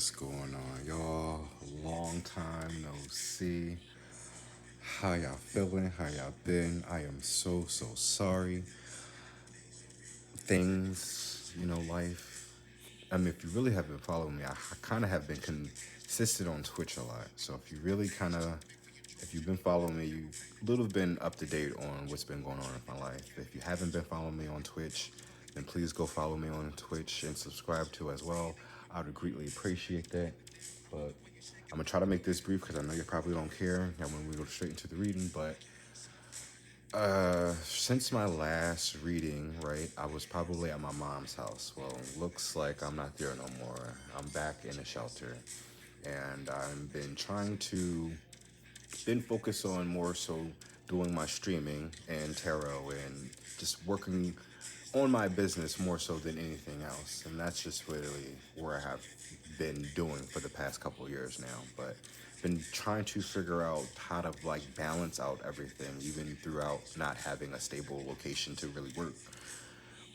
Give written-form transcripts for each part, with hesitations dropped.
What's going on, y'all? Long time no see. How y'all feeling? How y'all been? I am so sorry. Things, life. I mean, if you really have been following me, I kind of have been consistent on Twitch a lot. So if you really if you've been following me, you've a little been up to date on what's been going on in my life. If you haven't been following me on Twitch, then please go follow me on Twitch and subscribe to as well. I would greatly appreciate that. But I'm gonna try to make this brief because I know you probably don't care. And when we go straight into the reading, but since my last reading, right, I was probably at my mom's house. Well, looks like I'm not there no more. I'm back in a shelter, and I've been trying to been focused on more so doing my streaming and tarot and just working on my business more so than anything else. And that's just really where I have been doing for the past couple of years now. But been trying to figure out how to like balance out everything, even throughout not having a stable location to really work.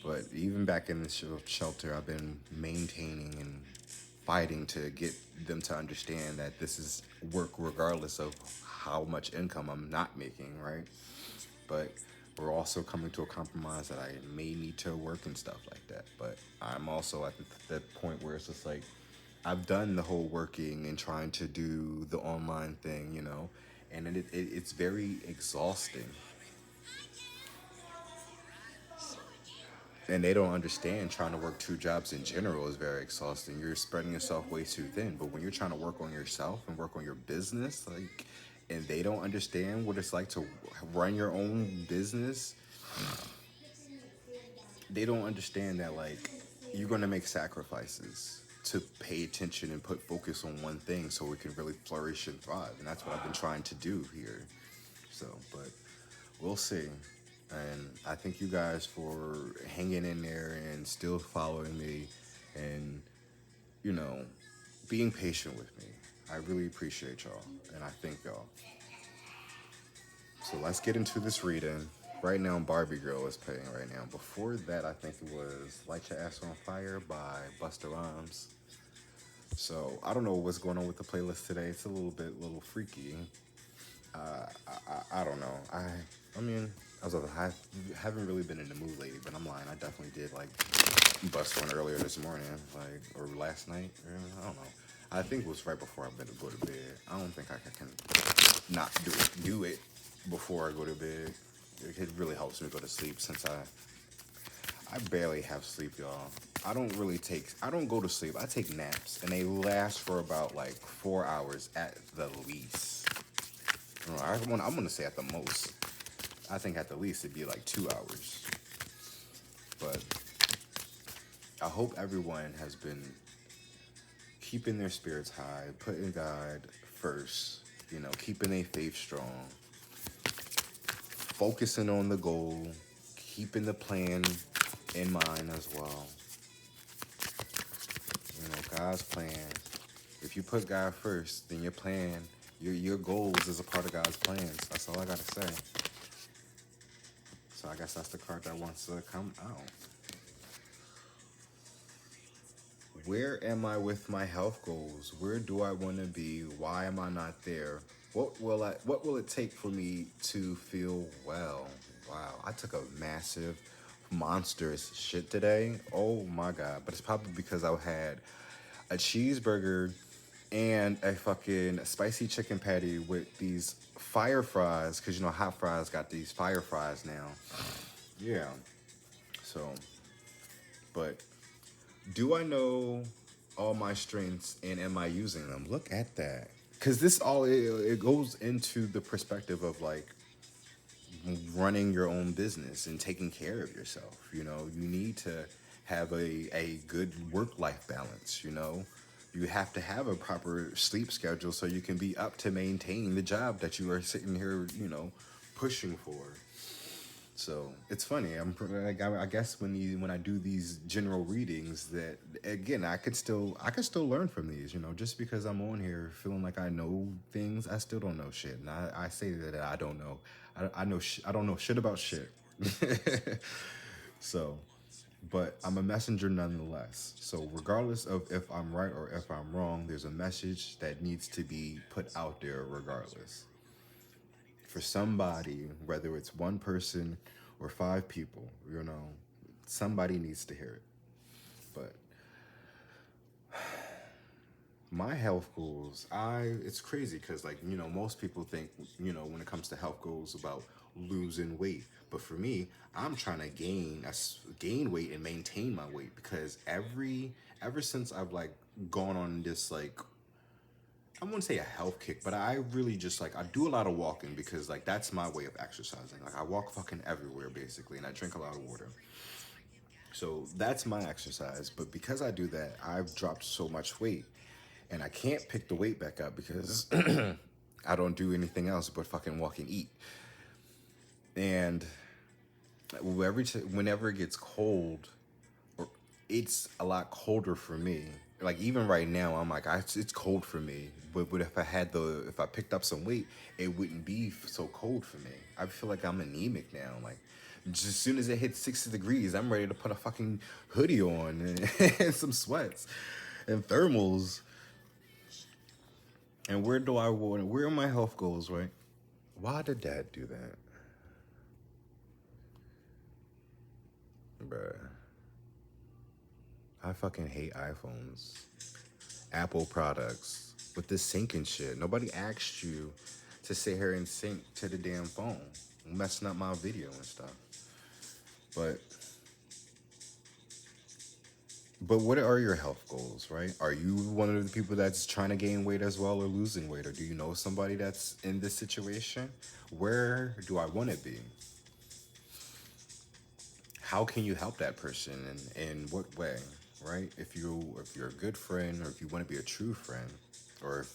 But even back in the shelter, I've been maintaining and fighting to get them to understand that this is work regardless of how much income I'm not making, right? But we're also coming to a compromise that I may need to work and stuff like that. But I'm also at the point where it's just like I've done the whole working and trying to do the online thing, and it's very exhausting. And they don't understand trying to work two jobs in general is very exhausting. You're spreading yourself way too thin. But when you're trying to work on yourself and work on your business, like, and they don't understand what it's like to run your own business, they don't understand that like you're gonna make sacrifices to pay attention and put focus on one thing so it can really flourish and thrive. And that's what I've been trying to do here. So, but we'll see. And I thank you guys for hanging in there and still following me and, you know, being patient with me. I really appreciate y'all. And I thank y'all. So let's get into this reading. Right now, Barbie Girl is playing right now. Before that, I think it was Light Your Ass on Fire by Busta Rhymes. So I don't know what's going on with the playlist today. It's a little freaky. I don't know. I mean, I haven't really been in the mood lately, but I'm lying. I definitely did like bust one earlier this morning, like or last night. I don't know. I think it was right before I went to go to bed. I don't think I can not do it before I go to bed. It really helps me go to sleep since I barely have sleep, y'all. I don't go to sleep. I take naps, and they last for about like 4 hours at the least. I'm gonna say at the most. I think at the least it'd be like 2 hours. But I hope everyone has been keeping their spirits high, putting God first, keeping their faith strong, focusing on the goal, keeping the plan in mind as well. God's plan. If you put God first, then your plan, your goals is a part of God's plans. That's all I gotta say. So I guess that's the card that wants to come out. Where am I with my health goals? Where do I want to be? Why am I not there? What will it take for me to feel well? Wow, I took a massive monstrous shit today. Oh my god. But it's probably because I had a cheeseburger and a fucking spicy chicken patty with these fire fries, because hot fries got these fire fries now. Yeah. So, but do I know all my strengths and am I using them? Look at that. Because it goes into the perspective of like running your own business and taking care of yourself. You need to have a good work life balance. You have to have a proper sleep schedule so you can be up to maintain the job that you are sitting here, pushing for. So it's funny. I guess when I do these general readings, that again I can still learn from these. Just because I'm on here feeling like I know things, I still don't know shit. And I say that I don't know. I don't know shit about shit. So, but I'm a messenger nonetheless. So regardless of if I'm right or if I'm wrong, there's a message that needs to be put out there regardless. For somebody, whether it's one person or five people, somebody needs to hear it. But my health goals, it's crazy because most people think when it comes to health goals about losing weight, but for me, I'm trying to gain weight and maintain my weight because ever since I've like gone on this like, I wouldn't say a health kick, but I really just like I do a lot of walking because like that's my way of exercising. Like I walk fucking everywhere basically, and I drink a lot of water. So that's my exercise. But because I do that, I've dropped so much weight, and I can't pick the weight back up because I don't do anything else but fucking walk and eat. And whenever it gets cold, or it's a lot colder for me. Like even right now, I'm like, it's cold for me. But if I picked up some weight, it wouldn't be so cold for me. I feel like I'm anemic now. Like just as soon as it hits 60 degrees, I'm ready to put a fucking hoodie on and some sweats and thermals. And where do I want? Where are my health goals? Right? Why did Dad do that, bruh? I fucking hate iPhones. Apple products with this syncing shit. Nobody asked you to sit here and sync to the damn phone, messing up my video and stuff. But what are your health goals, right? Are you one of the people that's trying to gain weight as well or losing weight, or do you know somebody that's in this situation? Where do I want to be? How can you help that person, and in what way, right? If you're a good friend, or if you want to be a true friend, or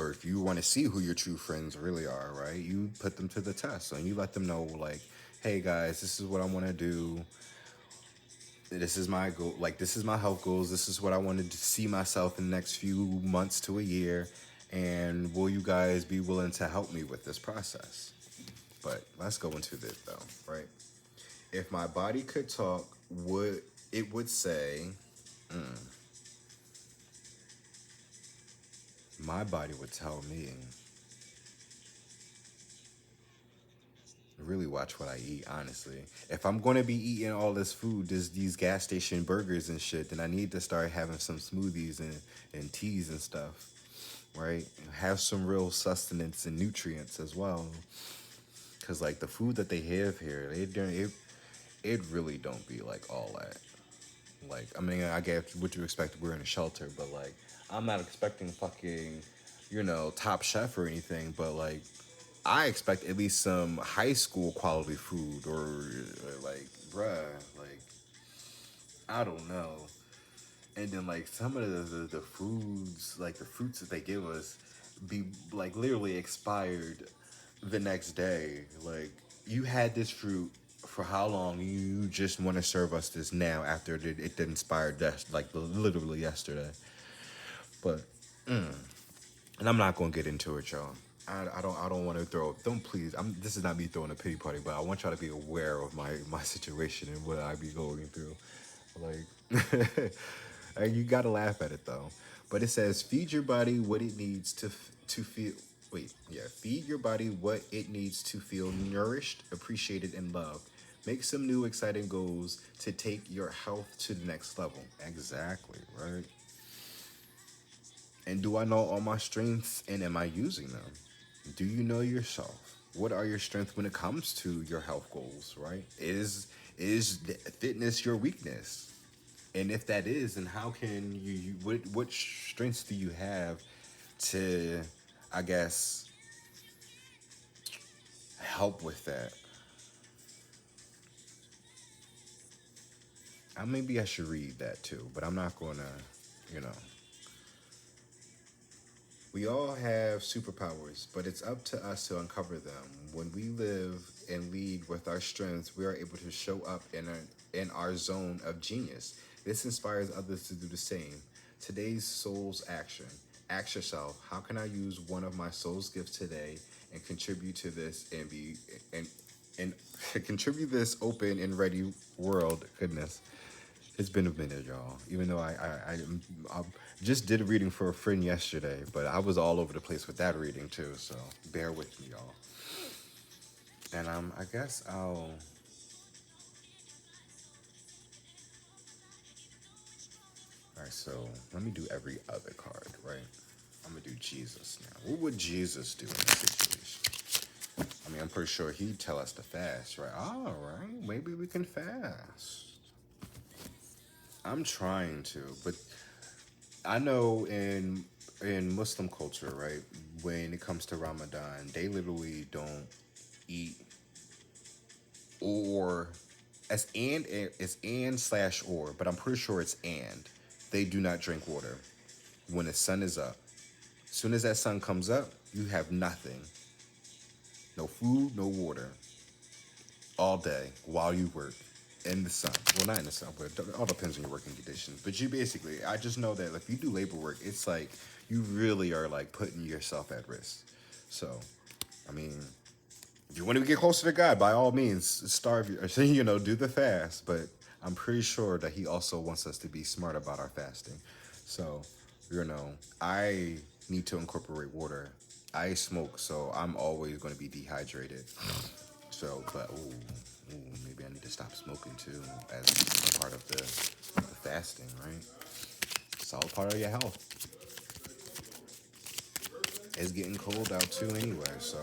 if you want to see who your true friends really are, right? You put them to the test and you let them know, like, hey guys, this is what I want to do. This is my goal. Like, this is my health goals. This is what I wanted to see myself in the next few months to a year. And will you guys be willing to help me with this process? But let's go into this though, right? If my body could talk, would say, my body would tell me, really watch what I eat, honestly. If I'm going to be eating all this food, these gas station burgers and shit, then I need to start having some smoothies and teas and stuff, right? Have some real sustenance and nutrients as well. Because, like, the food that they have here, it really don't be, like, all that. Like, I mean, I get what you expect. We're in a shelter, but, like, I'm not expecting fucking, Top Chef or anything, but, like, I expect at least some high school quality food or like, bruh, like, I don't know. And then, like, some of the foods, like, the fruits that they give us be, like, literally expired the next day. Like, you had this fruit for how long? You just want to serve us this now after it did expired, like, literally yesterday. But and I'm not gonna get into it, y'all. I don't want to throw. Don't please. This is not me throwing a pity party, but I want y'all to be aware of my situation and what I be going through. Like, and you gotta laugh at it though. But it says, feed your body what it needs to feel. Wait, yeah, feed your body what it needs to feel nourished, appreciated, and loved. Make some new exciting goals to take your health to the next level. Exactly, right? And do I know all my strengths and am I using them? Do you know yourself? What are your strengths when it comes to your health goals, right? Fitness your weakness? And if that is, then how can what strengths do you have to, I guess, help with that? Maybe I should read that too, but I'm not gonna, you know. We all have superpowers, but it's up to us to uncover them. When we live and lead with our strengths, we are able to show up in our zone of genius. This inspires others to do the same. Today's soul's action. Ask yourself, how can I use one of my soul's gifts today and contribute to this and and contribute this open and ready world. Goodness, it's been a minute, y'all. Even though I just did a reading for a friend yesterday, but I was all over the place with that reading too. So bear with me, y'all. And I guess I'll. All right, so let me do every other card, right? I'm gonna do Jesus now. What would Jesus do in this situation? I mean, I'm pretty sure he'd tell us to fast, right? All right, maybe we can fast. I'm trying to, but I know in Muslim culture, right, when it comes to Ramadan, they literally don't eat or it's and slash or, but I'm pretty sure it's and. They do not drink water when the sun is up. As soon as that sun comes up, you have nothing. No food, no water. All day while you work in the sun. Well, not in the sun, but it all depends on your working conditions. But you basically, I just know that if you do labor work, it's like you really are like putting yourself at risk. So, I mean, if you want to get closer to God, by all means, starve you know, do the fast. But I'm pretty sure that He also wants us to be smart about our fasting. So, you know, I need to incorporate water. I smoke, so I'm always going to be dehydrated. So, but maybe I need to stop smoking too, as a part of the fasting, right? It's all part of your health. It's getting cold out too, anyway. So,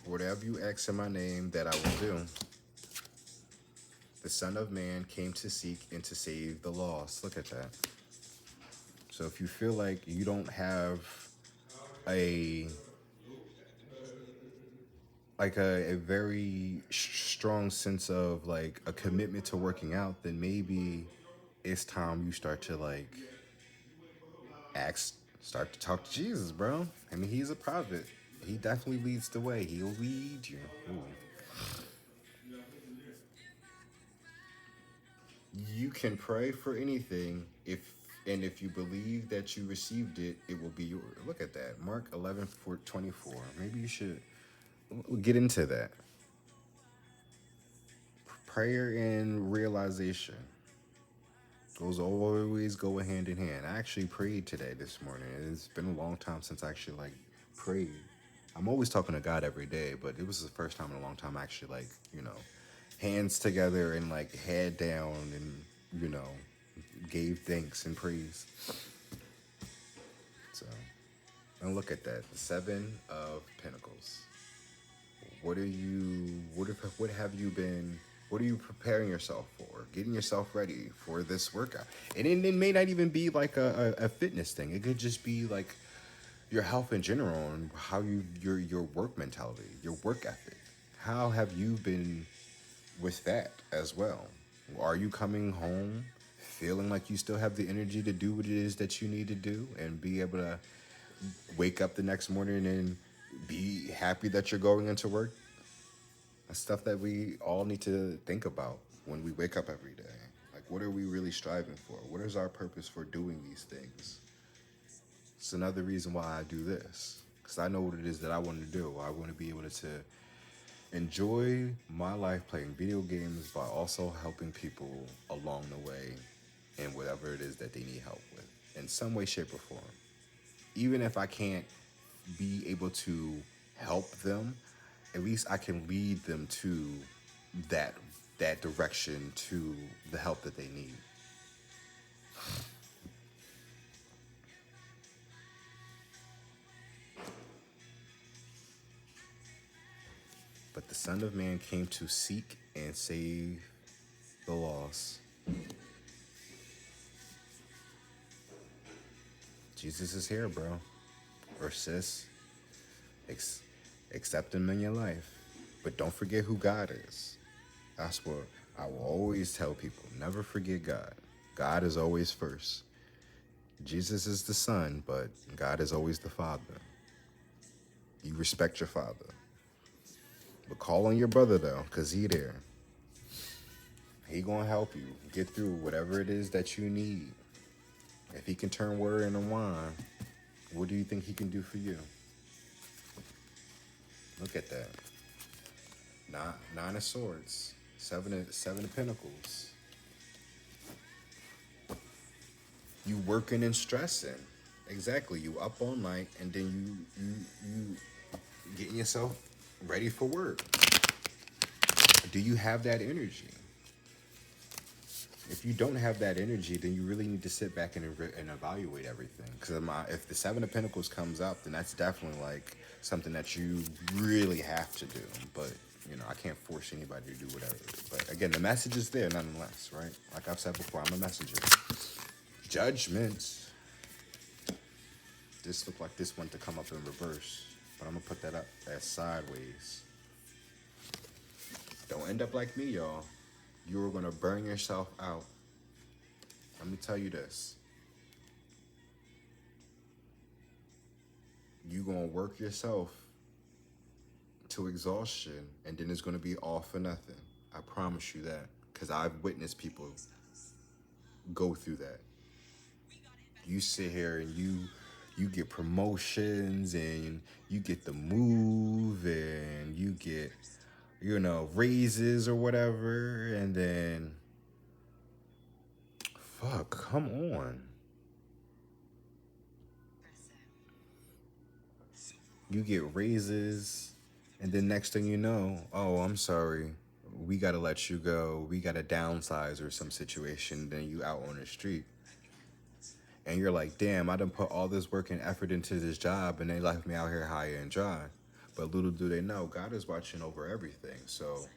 whatever you ask in my name, that I will do. The Son of Man came to seek and to save the lost. Look at that. So, if you feel like you don't have a a very strong sense of like a commitment to working out, then maybe it's time you start to like start to talk to Jesus, bro. I mean, he's a prophet. He definitely leads the way. He'll lead you. Ooh. You can pray for anything if you believe that you received it, it will be yours. Look at that. Mark 11:24. Maybe you should get into that. Prayer and realization. Those always go hand in hand. I actually prayed today this morning. It's been a long time since I actually like prayed. I'm always talking to God every day, but it was the first time in a long time I actually like, you know, hands together and like head down and, you know, gave thanks and praise. So, and look at that. The Seven of Pentacles. What have you been what are you preparing yourself for? Getting yourself ready for this workout. And it may not even be like a fitness thing. It could just be like your health in general and how your work mentality, your work ethic. How have you been with that as well? Are you coming home feeling like you still have the energy to do what it is that you need to do and be able to wake up the next morning and be happy that you're going into work? That's stuff that we all need to think about when we wake up every day. Like, what are we really striving for? What is our purpose for doing these things? It's another reason why I do this. Because I know what it is that I want to do. I want to be able to enjoy my life playing video games by also helping people along the way in whatever it is that they need help with in some way, shape, or form. Even if I can't be able to help them, at least I can lead them to that that direction, to the help that they need. But the Son of Man came to seek and save the lost. Jesus is here, bro. Or sis. Accept him in your life. But don't forget who God is. That's what I will always tell people. Never forget God. God is always first. Jesus is the Son, but God is always the Father. You respect your father. But call on your brother, though, because he there. He gonna help you get through whatever it is that you need. If he can turn water into wine, what do you think he can do for you? Look at that. Nine of swords, seven of pentacles. You working and stressing. Exactly. You up all night and then you getting yourself ready for work. Do you have that energy? If you don't have that energy, then you really need to sit back and evaluate everything. Because if the Seven of Pentacles comes up, then that's definitely like something that you really have to do. But, you know, I can't force anybody to do whatever. But again, the message is there nonetheless, right? Like I've said before, I'm a messenger. Judgment. This looked like this one to come up in reverse. But I'm going to put that up as sideways. Don't end up like me, y'all. You are going to burn yourself out. Let me tell you this. You're going to work yourself to exhaustion, and then it's going to be all for nothing. I promise you that. Because I've witnessed people go through that. You sit here and you get promotions, and you get the move, and you get, you know, raises or whatever, and then fuck, come on. You get raises, and then next thing you know, oh, I'm sorry, we gotta let you go, we gotta downsize or some situation, then you out on the street. And you're like, damn, I done put all this work and effort into this job and they left me out here high and dry. But little do they know, God is watching over everything. So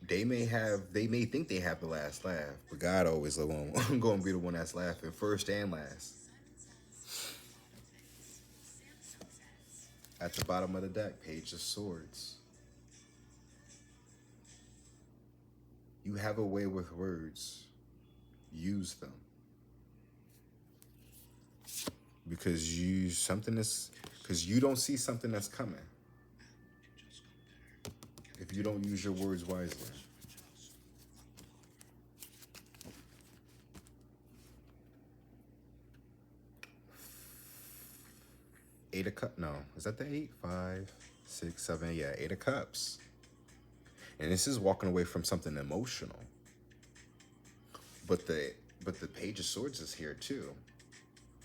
they may think they have the last laugh, but God always going to be the one that's laughing first and last. At the bottom of the deck, Page of Swords. You have a way with words. Use them. Because you don't see something that's coming. If you don't use your words wisely. Eight of Cups. No, is that the 8? 5, 6, 7. Yeah, 8 of Cups. And this is walking away from something emotional. But the Page of Swords is here too.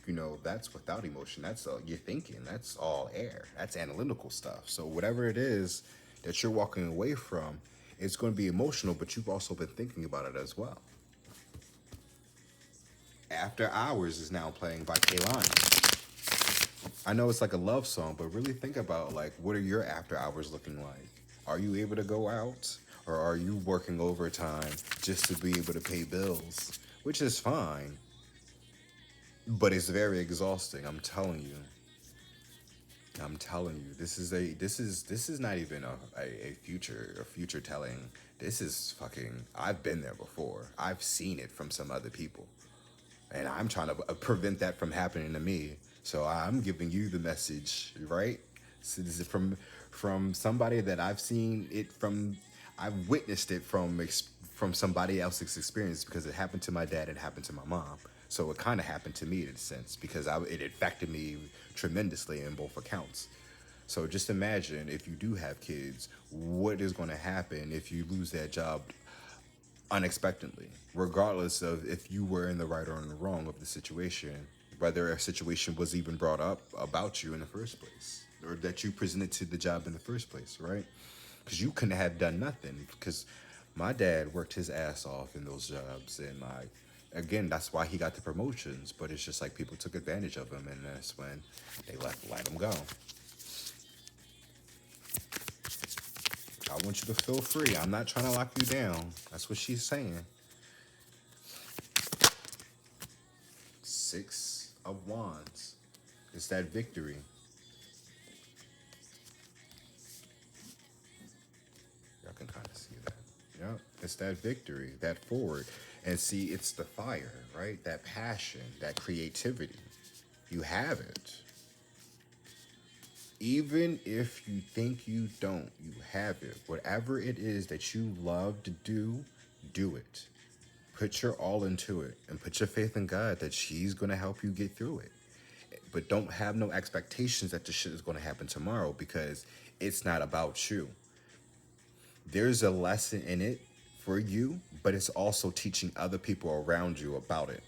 You know, that's without emotion. That's all you're thinking. That's all air. That's analytical stuff. So whatever it is that you're walking away from, it's going to be emotional, but you've also been thinking about it as well. After Hours is now playing by Kehlani. I know it's like a love song, but really think about, like, what are your after hours looking like? Are you able to go out, or are you working overtime just to be able to pay bills? Which is fine, but it's very exhausting. I'm telling you. This is not even a future telling. This is fucking. I've been there before. I've seen it from some other people, and I'm trying to prevent that from happening to me. So I'm giving you the message, right? So this is from somebody that I've seen it from. I've witnessed it from somebody else's experience, because it happened to my dad and it happened to my mom. So it kind of happened to me in a sense, because it affected me tremendously in both accounts. So just imagine, if you do have kids, what is going to happen if you lose that job unexpectedly, regardless of if you were in the right or in the wrong of the situation, whether a situation was even brought up about you in the first place, or that you presented to the job in the first place, right? Because you couldn't have done nothing, because my dad worked his ass off in those jobs, and again, that's why he got the promotions, but it's just like people took advantage of him, and that's when they let him go. I want you to feel free. I'm not trying to lock you down. That's what she's saying. 6 of Wands. It's that victory. Y'all can kind of see that. Yep. It's that victory, that forward. And see, it's the fire, right? That passion, that creativity. You have it. Even if you think you don't, you have it. Whatever it is that you love to do, do it. Put your all into it and put your faith in God that she's going to help you get through it. But don't have no expectations that the shit is going to happen tomorrow, because it's not about you. There's a lesson in it for you, but it's also teaching other people around you about it.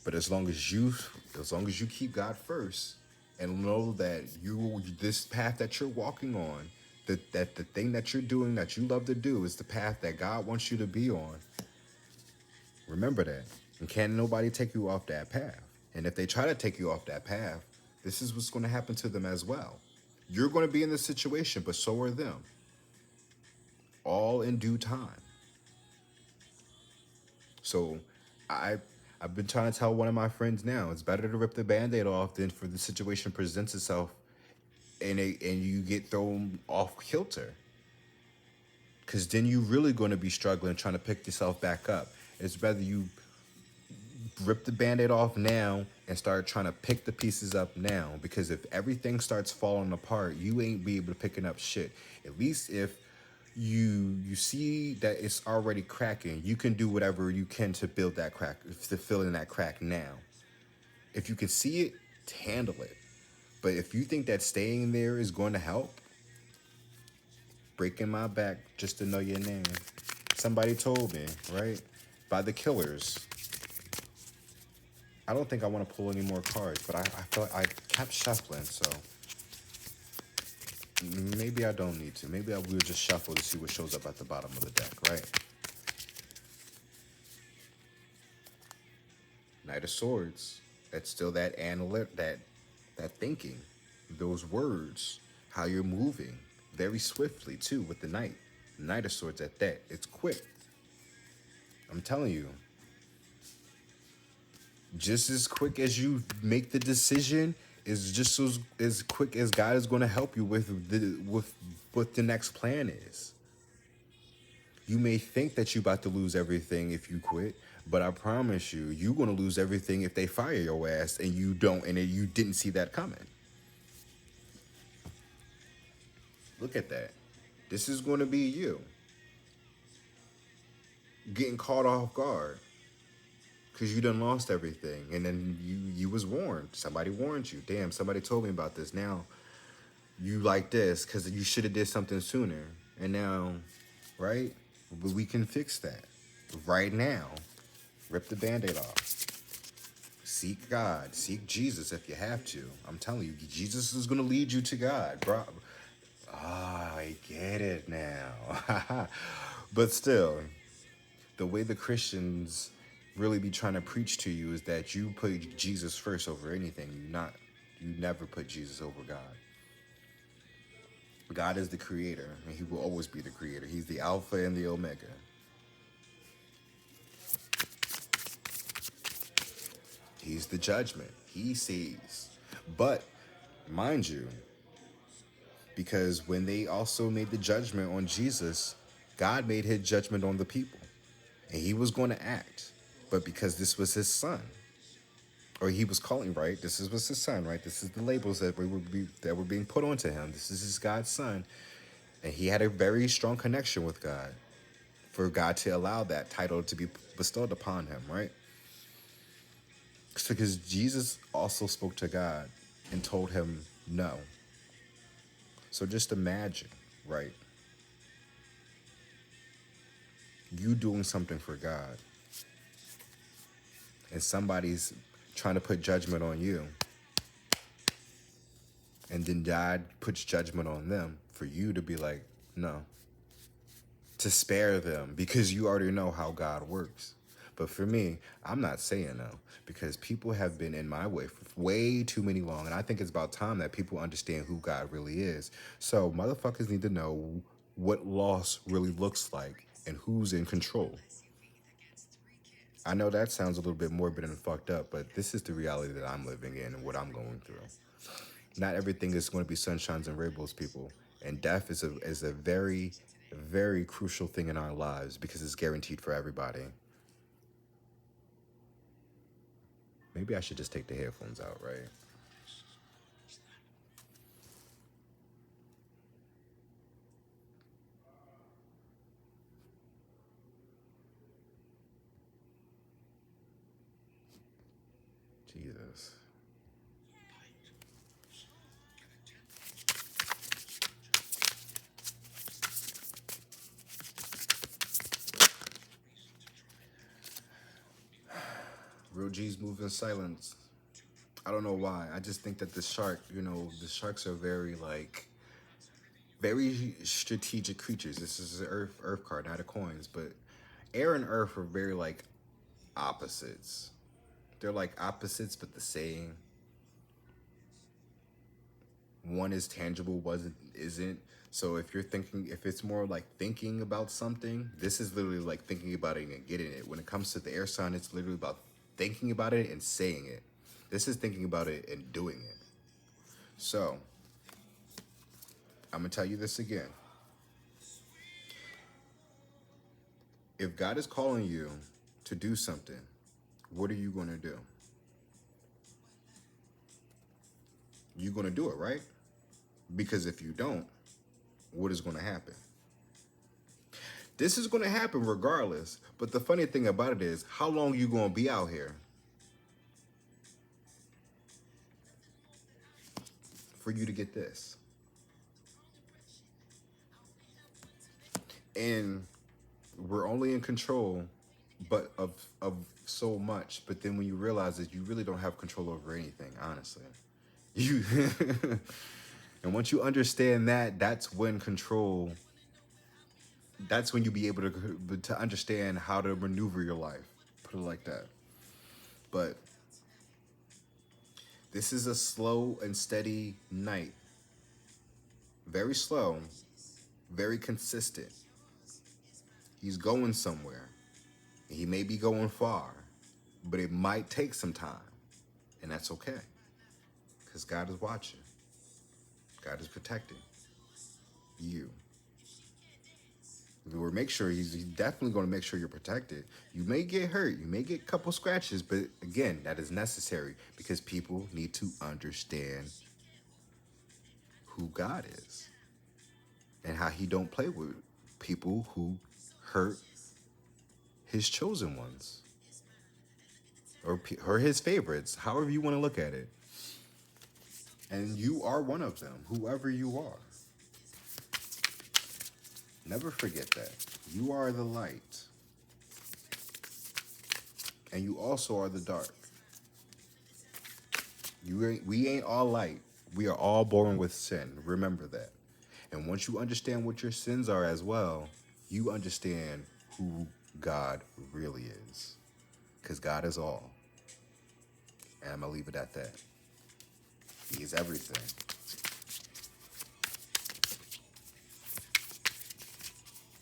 But as long as you keep God first and know that this path that you're walking on, that the thing that you're doing that you love to do is the path that God wants you to be on. Remember that. And can't nobody take you off that path. And if they try to take you off that path, this is what's going to happen to them as well. You're going to be in this situation, but so are them. All in due time. So I've been trying to tell one of my friends now, it's better to rip the Band-Aid off than for the situation presents itself and you get thrown off kilter. Because then you're really going to be struggling trying to pick yourself back up. It's better you rip the Band-Aid off now and start trying to pick the pieces up now. Because if everything starts falling apart, you ain't be able to picking up shit. At least if you see that it's already cracking, you can do whatever you can to build that crack, to fill in that crack now. If you can see it, handle it. But if you think that staying there is going to help, breaking my back just to know your name. Somebody told me, right? By the Killers. I don't think I want to pull any more cards, but I felt I kept shuffling, so maybe I don't need to. Maybe I will just shuffle to see what shows up at the bottom of the deck, right? Knight of Swords. That's still that that thinking, those words, how you're moving very swiftly too with the Knight. Knight of Swords at that. It's quick. I'm telling you. Just as quick as you make the decision is just as quick as God is going to help you with what the next plan is. You may think that you're about to lose everything if you quit, but I promise you, you're going to lose everything if they fire your ass and you didn't see that coming. Look at that. This is going to be you getting caught off guard because you done lost everything, and then you was warned. Somebody warned you. Damn, somebody told me about this. Now you like this because you should have did something sooner, and now, right? But we can fix that right now. Rip the Band-Aid off. Seek God. Seek Jesus if you have to. I'm telling you, Jesus is going to lead you to God, bro. Ah, I get it now. But still, the way the Christians really be trying to preach to you is that you put Jesus first over anything. You never put Jesus over God. God is the creator, and he will always be the creator. He's the Alpha and the Omega. He's the judgment. He sees. But, mind you, because when they also made the judgment on Jesus, God made his judgment on the people. And he was going to act. But because this was his son, or he was calling, right? This was his son, right? This is the labels that were being put onto him. This is his God's son. And he had a very strong connection with God for God to allow that title to be bestowed upon him, right? Because Jesus also spoke to God and told him no. So just imagine, right? You doing something for God, and somebody's trying to put judgment on you, and then God puts judgment on them for you to be like, no. To spare them, because you already know how God works. But for me, I'm not saying no, because people have been in my way for way too many long, and I think it's about time that people understand who God really is. So motherfuckers need to know what loss really looks like and who's in control. I know that sounds a little bit morbid and fucked up, but this is the reality that I'm living in and what I'm going through. Not everything is going to be sunshines and rainbows, people. And death is a very, very crucial thing in our lives because it's guaranteed for everybody. Maybe I should just take the headphones out, right? this. Real G's move in silence. I don't know why. I just think that the shark, the sharks are very strategic creatures. This is an Earth card, not a coins, but air and Earth are very like opposites. They're like opposites, but the same. One is tangible, one isn't. So if it's more like thinking about something, this is literally like thinking about it and getting it. When it comes to the air sign, it's literally about thinking about it and saying it. This is thinking about it and doing it. So, I'm going to tell you this again. If God is calling you to do something, what are you going to do? You're going to do it, right? Because if you don't, what is going to happen? This is going to happen regardless. But the funny thing about it is, how long are you going to be out here? For you to get this. And we're only in control but of so much. But then when you realize that you really don't have control over anything, honestly. You and once you understand that, that's when you be able to understand how to maneuver your life. Put it like that. But this is a slow and steady night. Very slow, very consistent. He's going somewhere. He may be going far, but it might take some time. And that's okay. Because God is watching. God is protecting you. He's definitely going to make sure you're protected. You may get hurt. You may get a couple scratches. But again, that is necessary because people need to understand who God is and how he don't play with people who hurt his chosen ones or his favorites, however you want to look at it. And you are one of them, whoever you are. Never forget that. You are the light. And you also are the dark. We ain't all light. We are all born with sin. Remember that. And once you understand what your sins are as well, you understand who God really is. Because God is all. And I'm going to leave it at that. He is everything.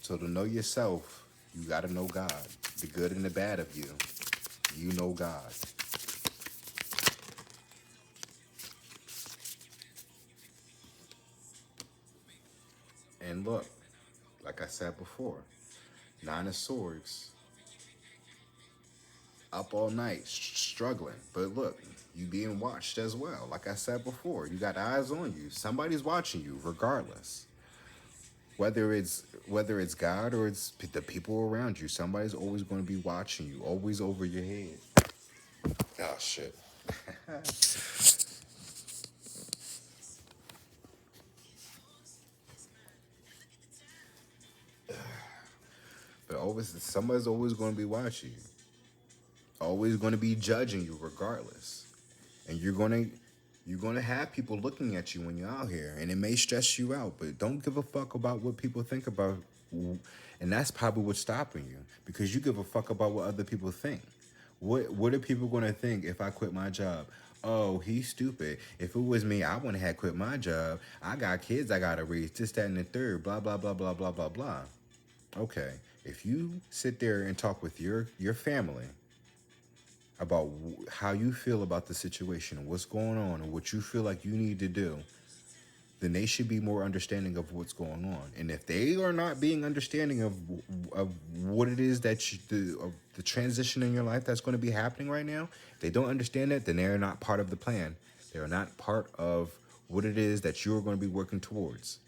So to know yourself, you got to know God. The good and the bad of you. You know God. And look, like I said before, 9 of Swords, up all night, struggling. But look, you being watched as well. Like I said before, you got eyes on you. Somebody's watching you, regardless. Whether it's God or it's the people around you, somebody's always going to be watching you, always over your head. Oh shit. But somebody's always going to be watching you, always going to be judging you, regardless. And you're gonna have people looking at you when you're out here, and it may stress you out. But don't give a fuck about what people think about, and that's probably what's stopping you because you give a fuck about what other people think. What are people gonna think if I quit my job? Oh, he's stupid. If it was me, I wouldn't have quit my job. I got kids I gotta raise, this, that, and the third, blah, blah, blah, blah, blah, blah, blah. Okay, if you sit there and talk with your family about how you feel about the situation and what's going on and what you feel like you need to do, then they should be more understanding of what's going on. And if they are not being understanding of what it is that the transition in your life that's going to be happening right now, if they don't understand it, then they're not part of the plan. They are not part of what it is that you're going to be working towards.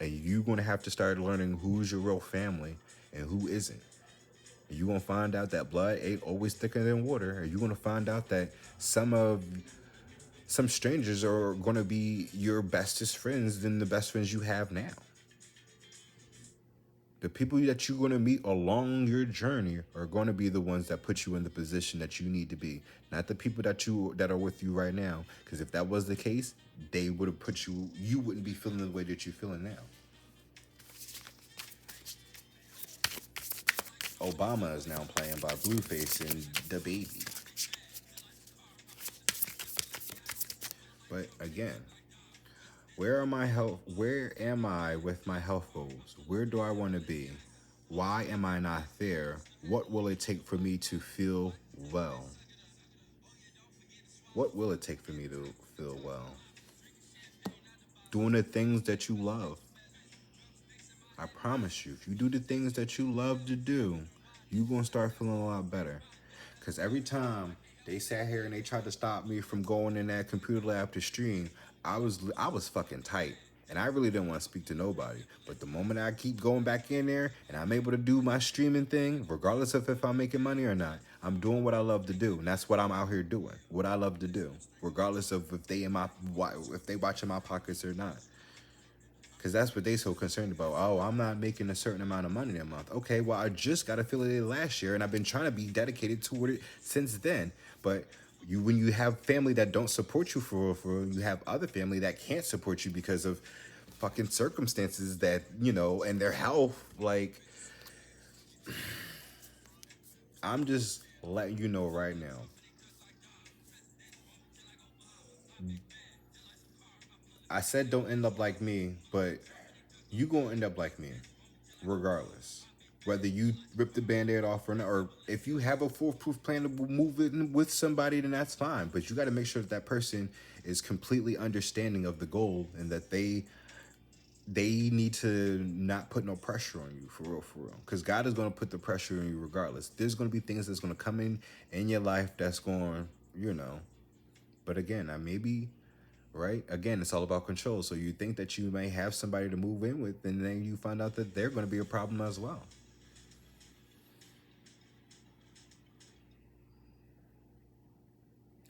And you're going to have to start learning who's your real family and who isn't. You're going to find out that blood ain't always thicker than water. Or you're going to find out that some strangers are going to be your bestest friends than the best friends you have now. The people that you're going to meet along your journey are going to be the ones that put you in the position that you need to be, not the people that are with you right now. Because if that was the case, they would have put you. You wouldn't be feeling the way that you're feeling now. Obama is now playing by Blueface and the baby. But again, where am I with my health goals? Where do I want to be? Why am I not there? What will it take for me to feel well? What will it take for me to feel well? Doing the things that you love. I promise you, if you do the things that you love to do, you're going to start feeling a lot better. Because every time they sat here and they tried to stop me from going in that computer lab to stream, I was fucking tight. And I really didn't want to speak to nobody. But the moment I keep going back in there and I'm able to do my streaming thing, regardless of if I'm making money or not, I'm doing what I love to do. And that's what I'm out here doing. What I love to do. Regardless of if they watching my pockets or not. Because that's what they so concerned about. Oh, I'm not making a certain amount of money a month. Okay, well, I just got affiliated last year, and I've been trying to be dedicated toward it since then. But when you have family that don't support you for you have other family that can't support you because of fucking circumstances that, and their health, like, I'm just letting you know right now. I said don't end up like me, but you gonna end up like me, regardless. Whether you rip the band-aid off or not, or if you have a foolproof plan to move it with somebody, then that's fine. But you got to make sure that person is completely understanding of the goal and that they need to not put no pressure on you, for real. Because God is going to put the pressure on you regardless. There's going to be things that's going to come in your life that's going, But again, maybe, right? Again, it's all about control. So you think that you may have somebody to move in with, and then you find out that they're going to be a problem as well.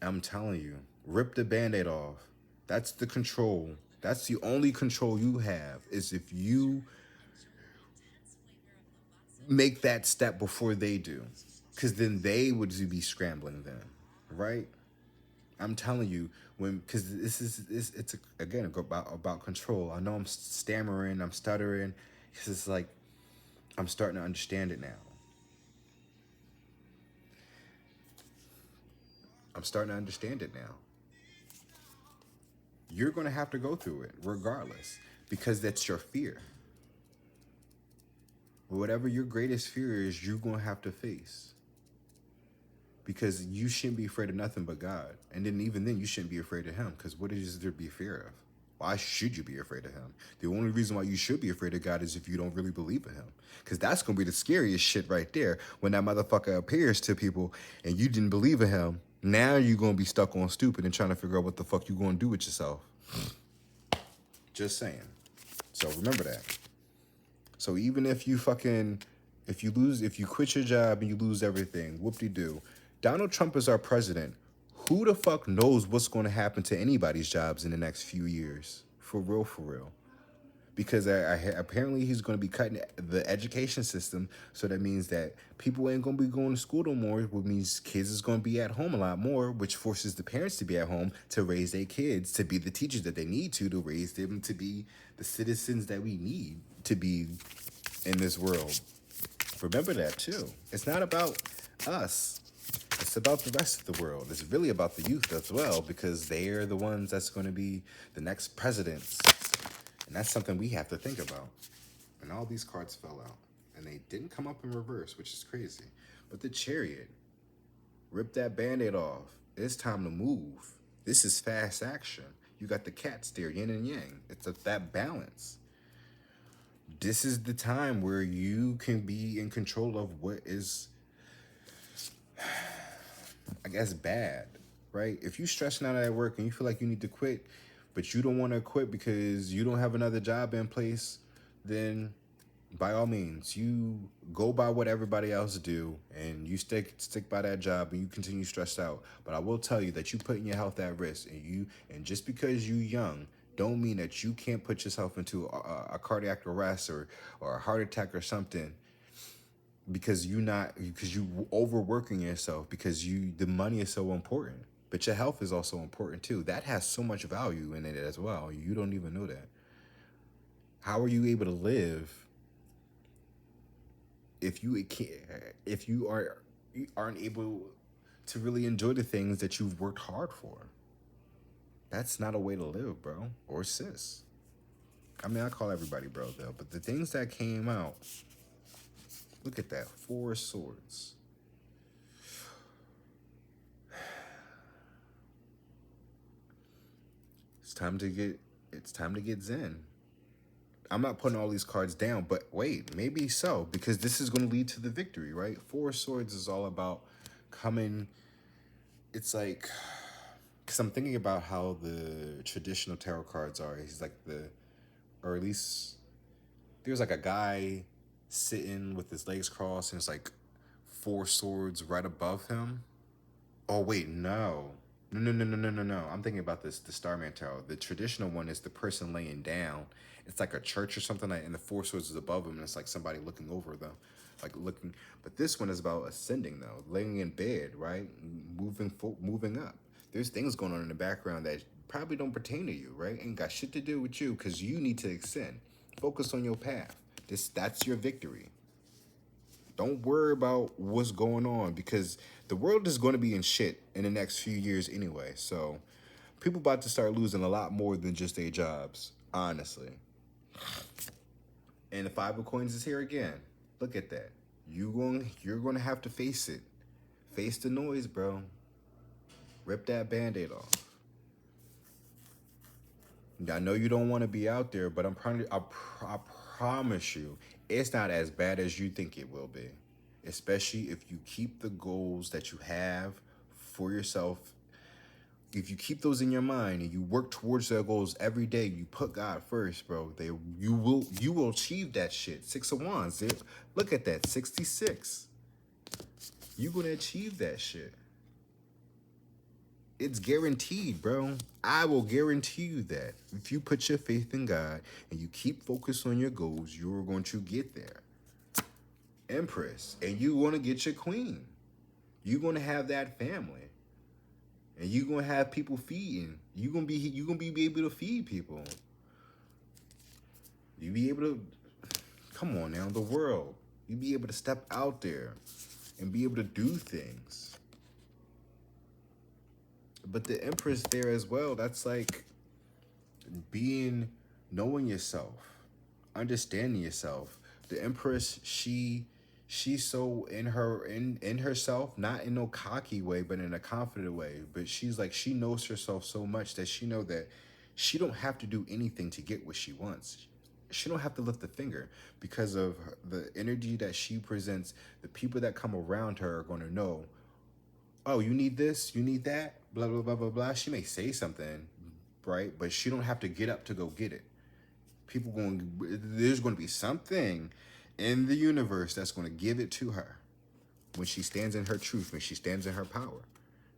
I'm telling you, rip the band-aid off. That's the control. That's the only control you have, is if you make that step before they do. Because then they would be scrambling then, right? I'm telling you, because it's again about control. I know I'm stammering, I'm stuttering, because it's like I'm starting to understand it now. I'm starting to understand it now. You're going to have to go through it regardless, because that's your fear. Whatever your greatest fear is, you're going to have to face. Because you shouldn't be afraid of nothing but God. And then even then, you shouldn't be afraid of him, because what is there to be fear of? Why should you be afraid of him? The only reason why you should be afraid of God is if you don't really believe in him. Because that's going to be the scariest shit right there. When that motherfucker appears to people and you didn't believe in him, now you're going to be stuck on stupid and trying to figure out what the fuck you're going to do with yourself. Just saying. So remember that. So even if you quit your job and you lose everything, whoop-de-doo. Donald Trump is our president. Who the fuck knows what's going to happen to anybody's jobs in the next few years? For real. Because apparently he's going to be cutting the education system. So that means that people ain't going to be going to school no more, which means kids is going to be at home a lot more, which forces the parents to be at home to raise their kids, to be the teachers that they need to raise them to be the citizens that we need to be in this world. Remember that too. It's not about us. It's about the rest of the world. It's really about the youth as well, because they're the ones that's going to be the next presidents. And that's something we have to think about. And all these cards fell out. And they didn't come up in reverse, which is crazy. But the Chariot. Rip that band-aid off. It's time to move. This is fast action. You got the cats there, yin and yang. It's that balance. This is the time where you can be in control of what is, I guess, bad, right? If you're stressing out at work and you feel like you need to quit, but you don't want to quit because you don't have another job in place, then by all means, you go by what everybody else do, and you stick by that job, and you continue stressed out. But I will tell you that you putting your health at risk, and just because you young, don't mean that you can't put yourself into a cardiac arrest or a heart attack or something because you overworking yourself because the money is so important. But your health is also important too. That has so much value in it as well. You don't even know that. How are you able to live if you can't, if you aren't able to really enjoy the things that you've worked hard for? That's not a way to live, bro, or sis. I mean, I call everybody bro though, but the things that came out, look at that, 4 swords. It's time to get it's time to get zen. I'm not putting all these cards down, but wait, maybe so, because this is going to lead to the victory, right? 4 swords is all about coming. It's like, because I'm thinking about how the traditional tarot cards are. He's like or at least there's like a guy sitting with his legs crossed, and it's like 4 swords right above him. Oh wait, no. No. I'm thinking about the Starman Tarot. The traditional one is the person laying down. It's like a church or something, like, and the 4 swords is above them, and it's like somebody looking over them, like looking. But this one is about ascending, though, laying in bed, right, moving up. There's things going on in the background that probably don't pertain to you, right? Ain't got shit to do with you because you need to ascend. Focus on your path. That's your victory. Don't worry about what's going on because the world is going to be in shit in the next few years anyway. So people about to start losing a lot more than just their jobs, honestly. And the 5 of coins is here again. Look at that. You're going to have to face it. Face the noise, bro. Rip that band-aid off. I know you don't want to be out there, but I promise you, it's not as bad as you think it will be. Especially if you keep the goals that you have for yourself. If you keep those in your mind and you work towards their goals every day, you put God first, bro. You will achieve that shit. 6 of Wands. Look at that, 66. You're gonna achieve that shit. It's guaranteed, bro. I will guarantee you that. If you put your faith in God and you keep focused on your goals, you're going to get there. Empress. And you want to get your queen. You're going to have that family. And you're going to have people feeding. You're going to be able to feed people. You be able to, come on now, the world. You be able to step out there and be able to do things. But the Empress there as well, that's like knowing yourself, understanding yourself. The Empress, she's so in herself, not in no cocky way, but in a confident way. But she's like, she knows herself so much that she know that she don't have to do anything to get what she wants. She don't have to lift a finger because of the energy that she presents. The people that come around her are going to know, oh, you need this, you need that, blah, blah, blah, blah, blah. She may say something, right? But she don't have to get up to go get it. There's going to be something in the universe that's going to give it to her when she stands in her truth, when she stands in her power.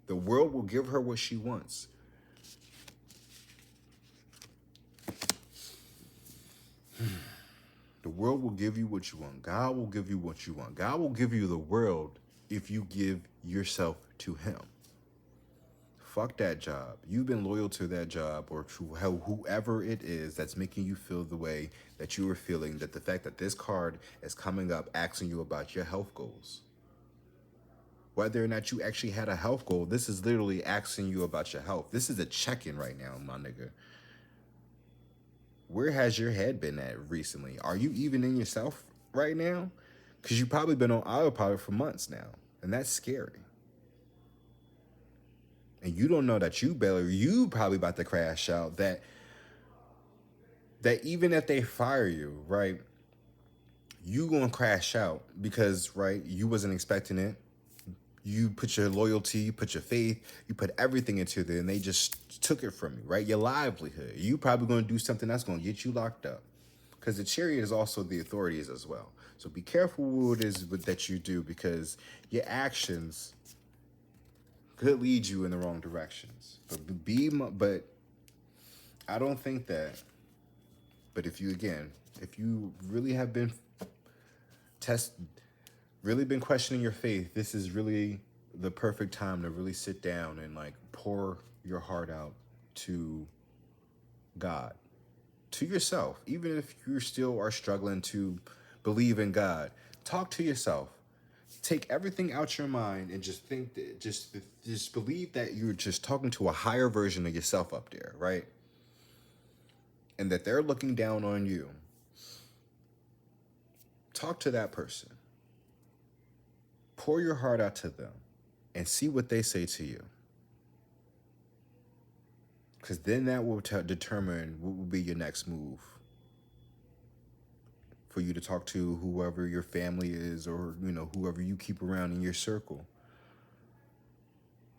The world will give her what she wants. The world will give you what you want. God will give you what you want. God will give you the world if you give yourself to him. Fuck that job. You've been loyal to that job or to whoever it is that's making you feel the way that you are feeling, that the fact that this card is coming up asking you about your health goals. Whether or not you actually had a health goal, this is literally asking you about your health. This is a check-in right now, my nigga. Where has your head been at recently? Are you even in yourself right now? Because you've probably been on autopilot for months now, and that's scary. And you don't know that you probably about to crash out, that even if they fire you, right, you gonna crash out because, right, you wasn't expecting it. You put your loyalty, you put your faith, you put everything into it, and they just took it from you, right? Your livelihood. You probably gonna do something that's gonna get you locked up. because the chariot is also the authorities as well. So be careful what it is that you do, because your actions could lead you in the wrong directions. But I don't think that. But if you really have been really been questioning your faith, this is really the perfect time to really sit down and like pour your heart out to God, to yourself. Even if you still are struggling to believe in God, talk to yourself. Take everything out your mind and just think that, just believe that you're just talking to a higher version of yourself up there, right? And that they're looking down on you. Talk to that person. Pour your heart out to them and see what they say to you. Because then that will determine what will be your next move. For you to talk to whoever your family is, or, whoever you keep around in your circle.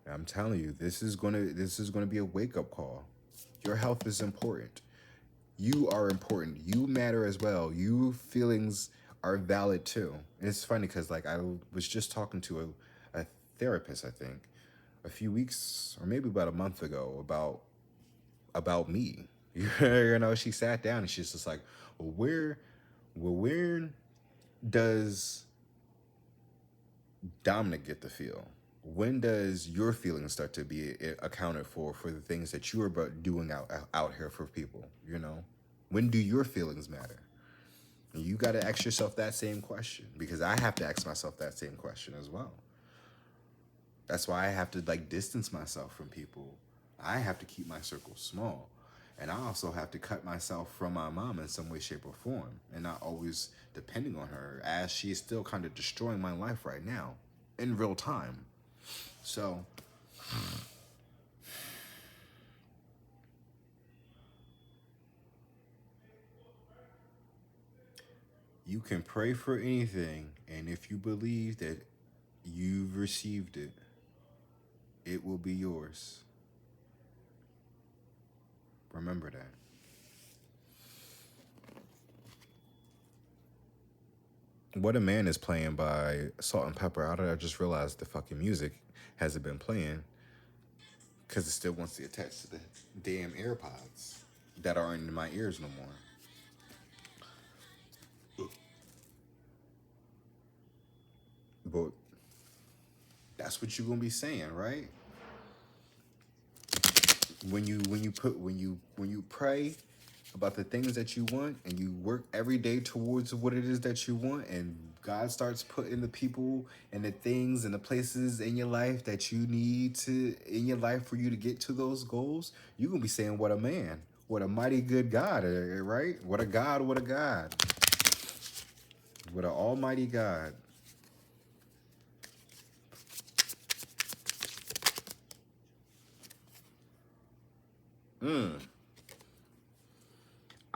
I'm telling you, this is gonna be a wake-up call. Your health is important. You are important. You matter as well. Your feelings are valid too. And it's funny because like I was just talking to a therapist, I think, a few weeks or maybe about a month ago about me. She sat down and she's just like, where does Dominic get the feel? When does your feelings start to be accounted for the things that you are doing out here for people? When do your feelings matter? And you got to ask yourself that same question, because I have to ask myself that same question as well. That's why I have to distance myself from people. I have to keep my circle small. And I also have to cut myself from my mom in some way, shape, or form, and not always depending on her, as she is still kind of destroying my life right now in real time. So you can pray for anything, and if you believe that you've received it, it will be yours. Remember that. What a Man is playing by Salt and Pepper. I just realized the fucking music hasn't been playing because it still wants to attach to the damn AirPods that aren't in my ears no more. But that's what you're gonna be saying, right? When you pray about the things that you want, and you work every day towards what it is that you want, and God starts putting the people and the things and the places in your life that you need in your life for you to get to those goals, you're gonna be saying, what a man, what a mighty good God, right? What a God, what a God. What an almighty God.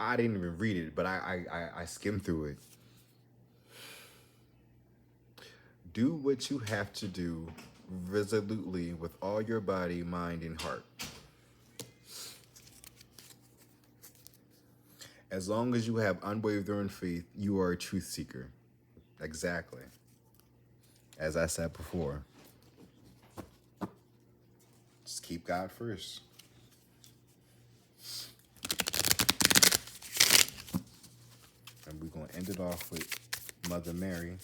I didn't even read it, but I skimmed through it. Do what you have to do resolutely with all your body, mind, and heart. As long as you have unwavering faith, you are a truth seeker. Exactly. As I said before. Just keep God first. And we're going to end it off with Mother Mary.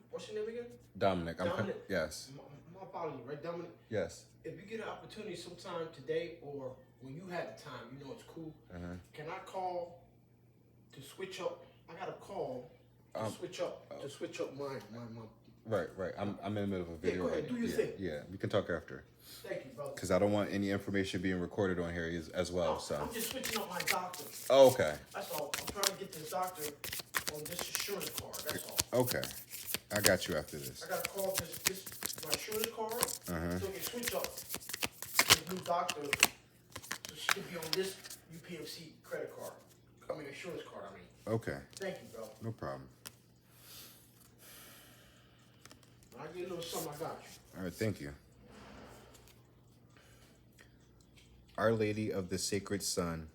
What's your name again? Dominic. Dominic. Yes. My apologies, right, Dominic? Yes. If you get an opportunity sometime today, or when you have the time, it's cool. Can I call to switch up? I got a call to switch up my. Right. I'm in the middle of a video. Yeah, go ahead, do your thing. Yeah, we can talk after. Thank you, brother. Because I don't want any information being recorded on here as well. So I'm just switching up my doctor. Oh, okay. That's all. I'm trying to get this doctor on this insurance card. That's all. Okay. I got you after this. I gotta call this my insurance card so I can switch up to the new doctor, so she can be on this UPMC credit card. Insurance card, Okay. Thank you, bro. No problem. When I get a little something, I got you. All right, thank you. Our Lady of the Sacred Sun.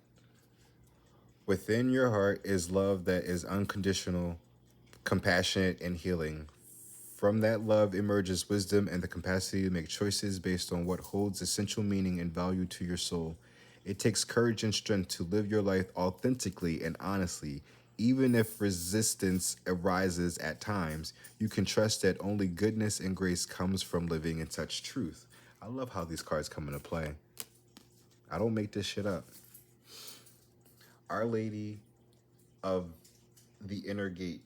Within your heart is love that is unconditional, compassionate, and healing. From that love emerges wisdom and the capacity to make choices based on what holds essential meaning and value to your soul. It takes courage and strength to live your life authentically and honestly. Even if resistance arises at times, you can trust that only goodness and grace comes from living in such truth. I love how these cards come into play. I don't make this shit up. Our Lady of the Inner Gate.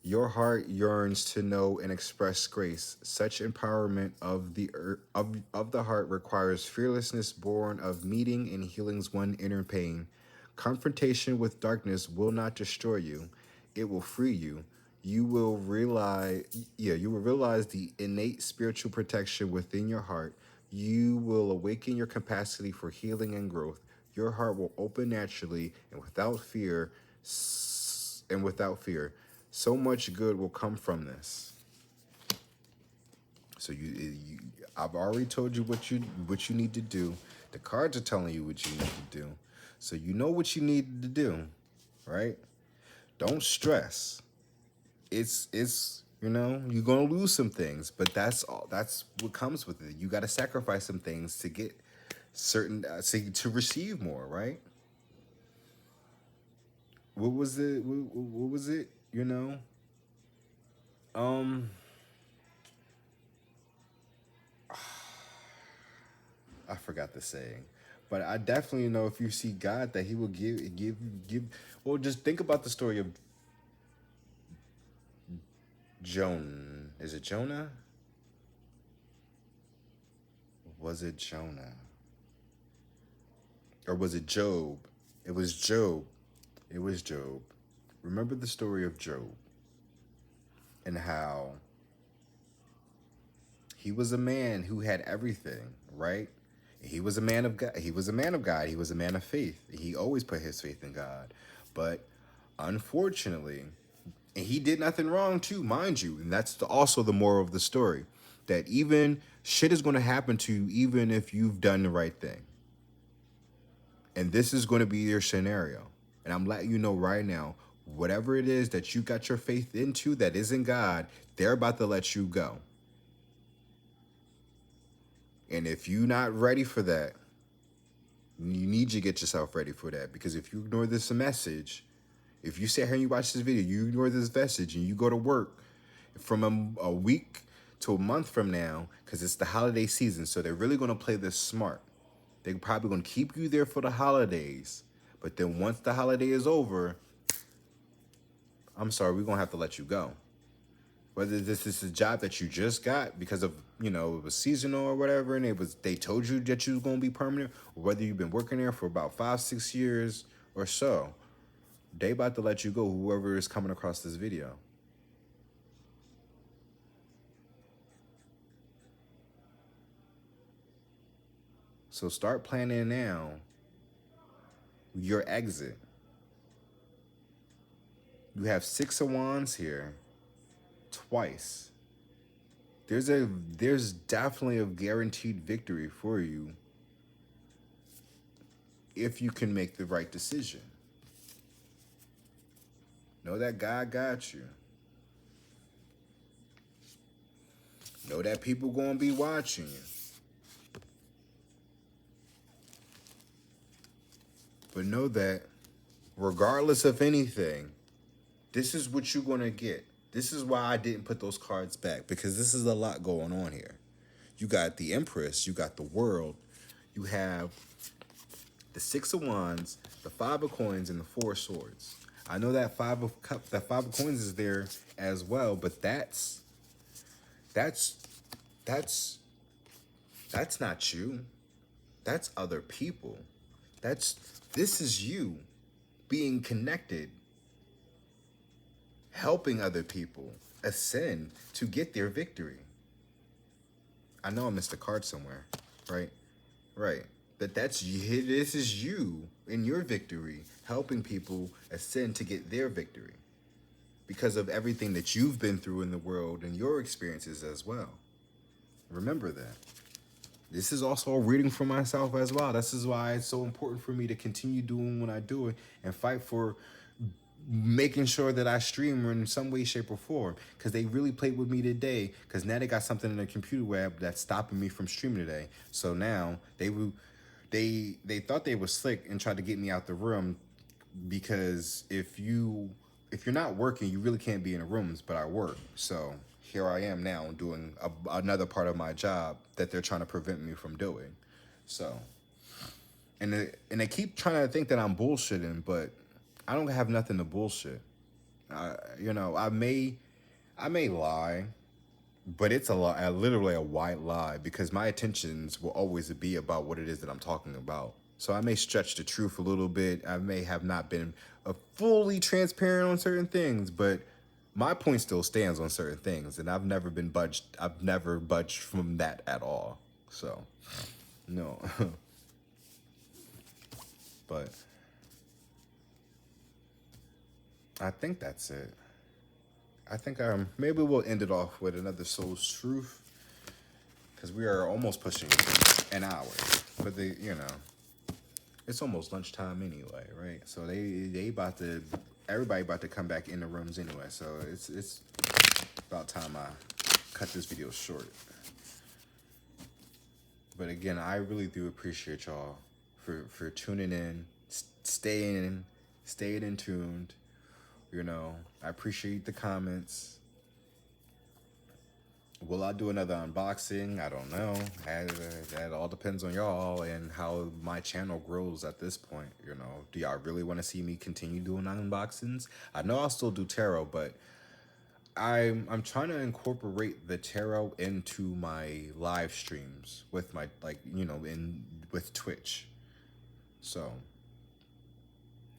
Your heart yearns to know and express grace. Such empowerment of the heart requires fearlessness born of meeting and healing's one inner pain. Confrontation with darkness will not destroy you. It will free you. You will realize the innate spiritual protection within your heart. You will awaken your capacity for healing and growth. Your heart will open naturally and without fear. So much good will come from this. So I've already told you what you need to do. The cards are telling you what you need to do. So you know what you need to do, right? Don't stress. It's you're gonna lose some things, but that's what comes with it. You got to sacrifice some things to get certain to receive more, right? What was it? What was it? Um, I forgot the saying, but I definitely know if you see God, that He will give. Well, just think about the story of Joan. Is it Jonah? Was it Jonah? Or was it Job? It was Job. It was Job. Remember the story of Job and how he was a man who had everything, right? He was a man of God. He was a man of God. He was a man of faith. He always put his faith in God. But unfortunately, and he did nothing wrong too, mind you. And that's also the moral of the story. That even shit is going to happen to you even if you've done the right thing. And this is going to be your scenario. And I'm letting you know right now, whatever it is that you got your faith into that isn't God, they're about to let you go. And if you're not ready for that, you need to get yourself ready for that. Because if you ignore this message, if you sit here and you watch this video, you ignore this message and you go to work from a week to a month from now, because it's the holiday season, so they're really going to play this smart. They're probably going to keep you there for the holidays. But then once the holiday is over, I'm sorry, we're going to have to let you go. Whether this is a job that you just got because of, it was seasonal or whatever, and they told you that you was going to be permanent, or whether you've been working there for about 5-6 years or so, they about to let you go, whoever is coming across this video. So start planning now your exit. You have 6 of Wands here twice. There's definitely a guaranteed victory for you if you can make the right decision. Know that God got you. Know that people gonna be watching you. But know that regardless of anything, this is what you're gonna get. This is why I didn't put those cards back, because this is a lot going on here. You got the Empress, you got the World, you have the 6 of Wands, the 5 of Coins, and the 4 of Swords. I know that 5 of Coins is there as well, but that's not you. That's other people. This is you being connected, helping other people ascend to get their victory. I know I missed a card somewhere, right? Right. But this is you in your victory, helping people ascend to get their victory because of everything that you've been through in the world and your experiences as well. Remember that. this is also a reading for myself as well. This is why it's so important for me to continue doing what I do and fight for making sure that I stream in some way, shape, or form. Because they really played with me today. Because now they got something in the computer web that's stopping me from streaming today. So now they thought they were slick and tried to get me out the room, because if you're not working, you really can't be in the rooms. But I work, so here I am now doing another part of my job that they're trying to prevent me from doing. So, and they keep trying to think that I'm bullshitting, but I don't have nothing to bullshit. I may lie, but it's literally a white lie, because my intentions will always be about what it is that I'm talking about. So I may stretch the truth a little bit. I may have not been fully transparent on certain things, but my point still stands on certain things, and I've never been budged. I've never budged from that at all. So, no. But I think that's it. I think maybe we'll end it off with another Soul's Truth, because we are almost pushing an hour. But it's almost lunchtime anyway, right? So everybody about to come back in the rooms anyway. So it's about time I cut this video short. But again, I really do appreciate y'all for tuning in, staying in tuned. I appreciate the comments. Will I do another unboxing? I don't know. That all depends on y'all and how my channel grows at this point. Do y'all really want to see me continue doing unboxings? I know I'll still do tarot, but I'm trying to incorporate the tarot into my live streams with my with Twitch. So,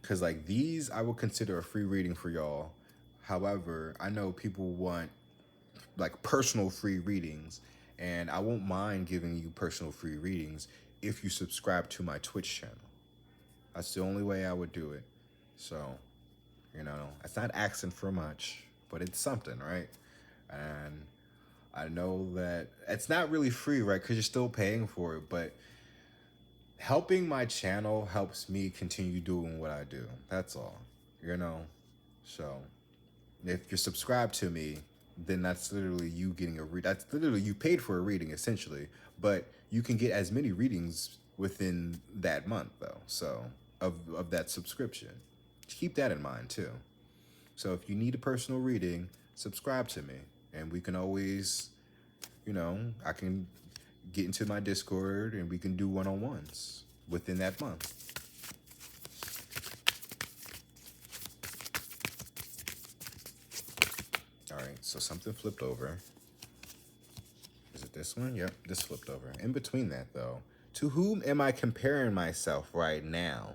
because these I would consider a free reading for y'all. However, I know people want personal free readings, and I won't mind giving you personal free readings if you subscribe to my Twitch channel. That's the only way I would do it. So, it's not asking for much, but it's something, right? And I know that it's not really free, right? Because you're still paying for it, but helping my channel helps me continue doing what I do. That's all, So, if you're subscribed to me, then that's literally you getting that's literally you paid for a reading essentially, but you can get as many readings within that month though. So of that subscription, keep that in mind too. So if you need a personal reading, subscribe to me, and we can always, I can get into my Discord and we can do one-on-ones within that month. All right, so something flipped over. Is it this one? Yep, this flipped over. In between that, though, to whom am I comparing myself right now?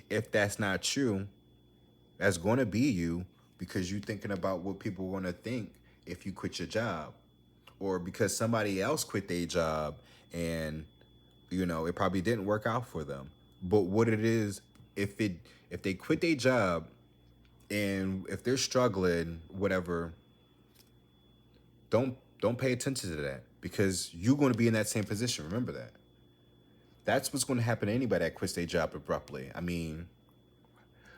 If that's not true, that's going to be you, because you're thinking about what people are going to think if you quit your job, or because somebody else quit their job and, it probably didn't work out for them. But what it is, if they quit their job, and if they're struggling, whatever, don't pay attention to that, because you're going to be in that same position. Remember that. That's what's going to happen to anybody that quits their job abruptly.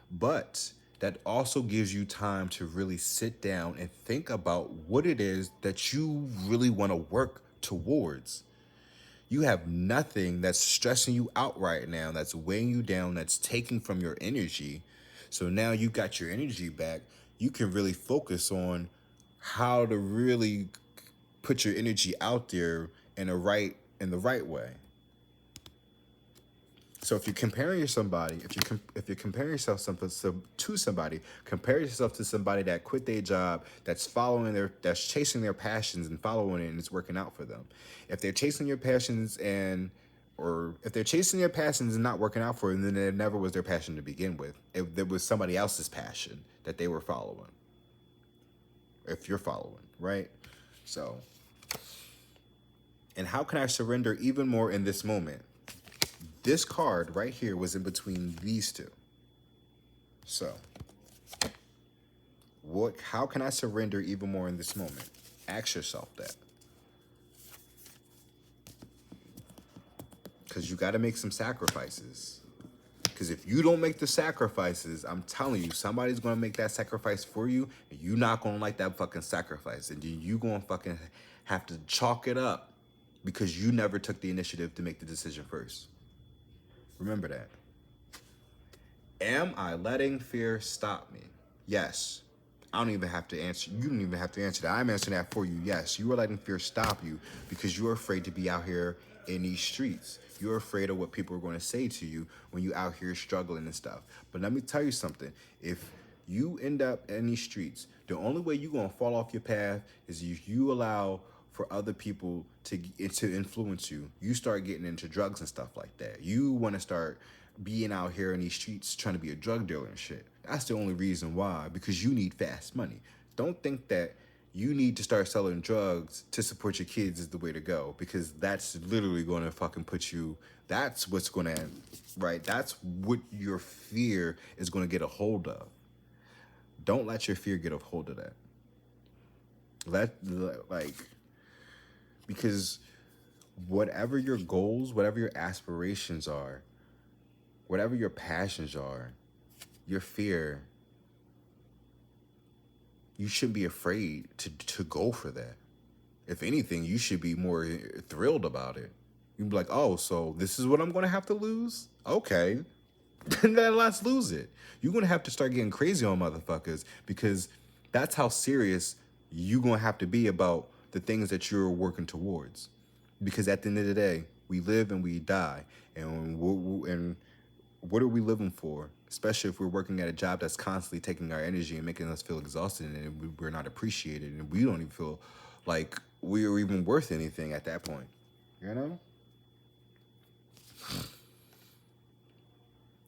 But that also gives you time to really sit down and think about what it is that you really want to work towards. You have nothing that's stressing you out right now, that's weighing you down, that's taking from your energy. So now you got your energy back. You can really focus on how to really put your energy out there in the right way. So if you're comparing yourself if you're comparing yourself to somebody, compare yourself to somebody that quit their job, that's chasing their passions and following it, and it's working out for them. If they're chasing your passions or if they're chasing their passions and not working out for them, then it never was their passion to begin with. If there was somebody else's passion that they were following. If you're following, right? So, and how can I surrender even more in this moment? This card right here was in between these two. So, how can I surrender even more in this moment? Ask yourself that. Because you got to make some sacrifices. Because if you don't make the sacrifices, I'm telling you, somebody's going to make that sacrifice for you, and you're not going to like that fucking sacrifice. And you going to fucking have to chalk it up because you never took the initiative to make the decision first. Remember that. Am I letting fear stop me? Yes. I don't even have to answer. You don't even have to answer that. I'm answering that for you. Yes, you are letting fear stop you because you're afraid to be out here in these streets. You're afraid of what people are going to say to you when you're out here struggling and stuff. But let me tell you something. If you end up in these streets, the only way you're going to fall off your path is if you allow for other people to influence you. You start getting into drugs and stuff like that. You want to start being out here in these streets trying to be a drug dealer and shit. That's the only reason why, because you need fast money. Don't think that you need to start selling drugs to support your kids is the way to go, because that's literally going to fucking put you, that's what's going to, right? That's what your fear is going to get a hold of. Don't let your fear get a hold of that. Because whatever your goals, whatever your aspirations are, whatever your passions are, your fear, you shouldn't be afraid to go for that. If anything, you should be more thrilled about it. You'd be like, oh, so this is what I'm going to have to lose? Okay. Then let's lose it. You're going to have to start getting crazy on motherfuckers, because that's how serious you're going to have to be about the things that you're working towards. Because at the end of the day, we live and we die. And what are we living for? Especially if we're working at a job that's constantly taking our energy and making us feel exhausted, and we're not appreciated, and we don't even feel like we are even worth anything at that point. You know?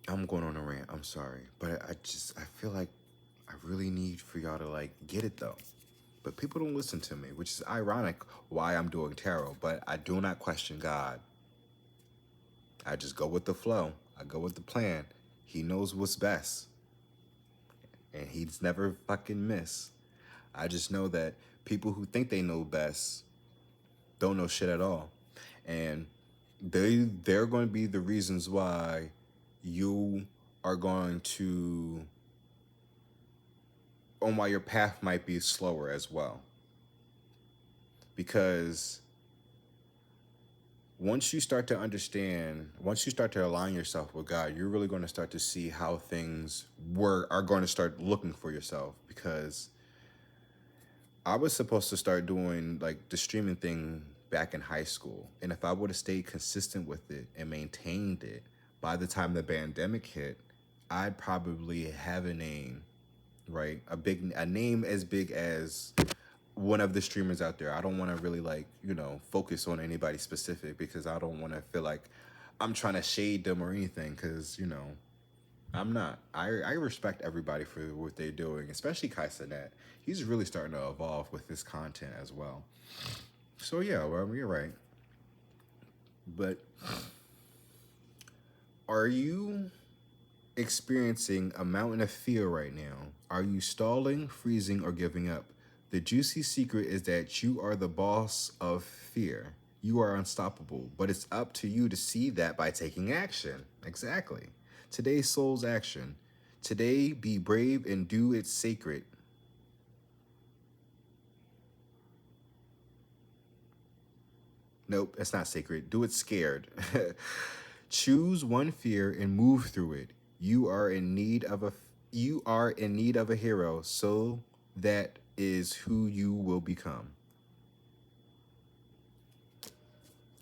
I'm going on a rant. I'm sorry. But I feel like I really need for y'all to like get it though. But people don't listen to me, which is ironic why I'm doing tarot. But I do not question God. I just go with the flow. I go with the plan. He knows what's best. And he's never fucking miss. I just know that people who think they know best don't know shit at all. And they're going to be the reasons why you are going to, on why your path might be slower as well. Because once you start to understand, once you start to align yourself with God, you're really going to start to see how things are going to start looking for yourself. Because I was supposed to start doing like the streaming thing back in high school. And if I would have stayed consistent with it and maintained it, by the time the pandemic hit, I'd probably have a name, right? A name as big as one of the streamers out there. I don't want to really focus on anybody specific, because I don't want to feel like I'm trying to shade them or anything, because, I'm not. I respect everybody for what they're doing, especially Kaisanet. He's really starting to evolve with his content as well. So yeah, well, you're right. But are you experiencing a mountain of fear right now? Are you stalling, freezing, or giving up? The juicy secret is that you are the boss of fear. You are unstoppable, but it's up to you to see that by taking action. Exactly. Today's soul's action. Today, be brave and do it sacred. Nope, that's not sacred. Do it scared. Choose one fear and move through it. You are in need of a hero, so that is who you will become.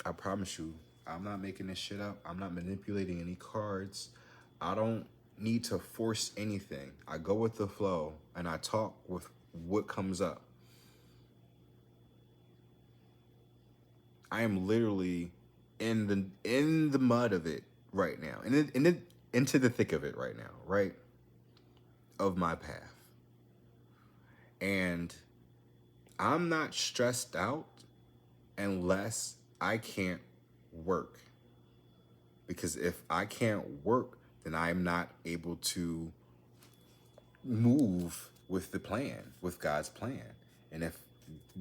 I promise you, I'm not making this shit up. I'm not manipulating any cards. I don't need to force anything. I go with the flow and I talk with what comes up. I am literally in the mud of it right now, into the thick of it right now, right? Of my path. And I'm not stressed out unless I can't work. Because if I can't work, then I'm not able to move with the plan, with God's plan. And if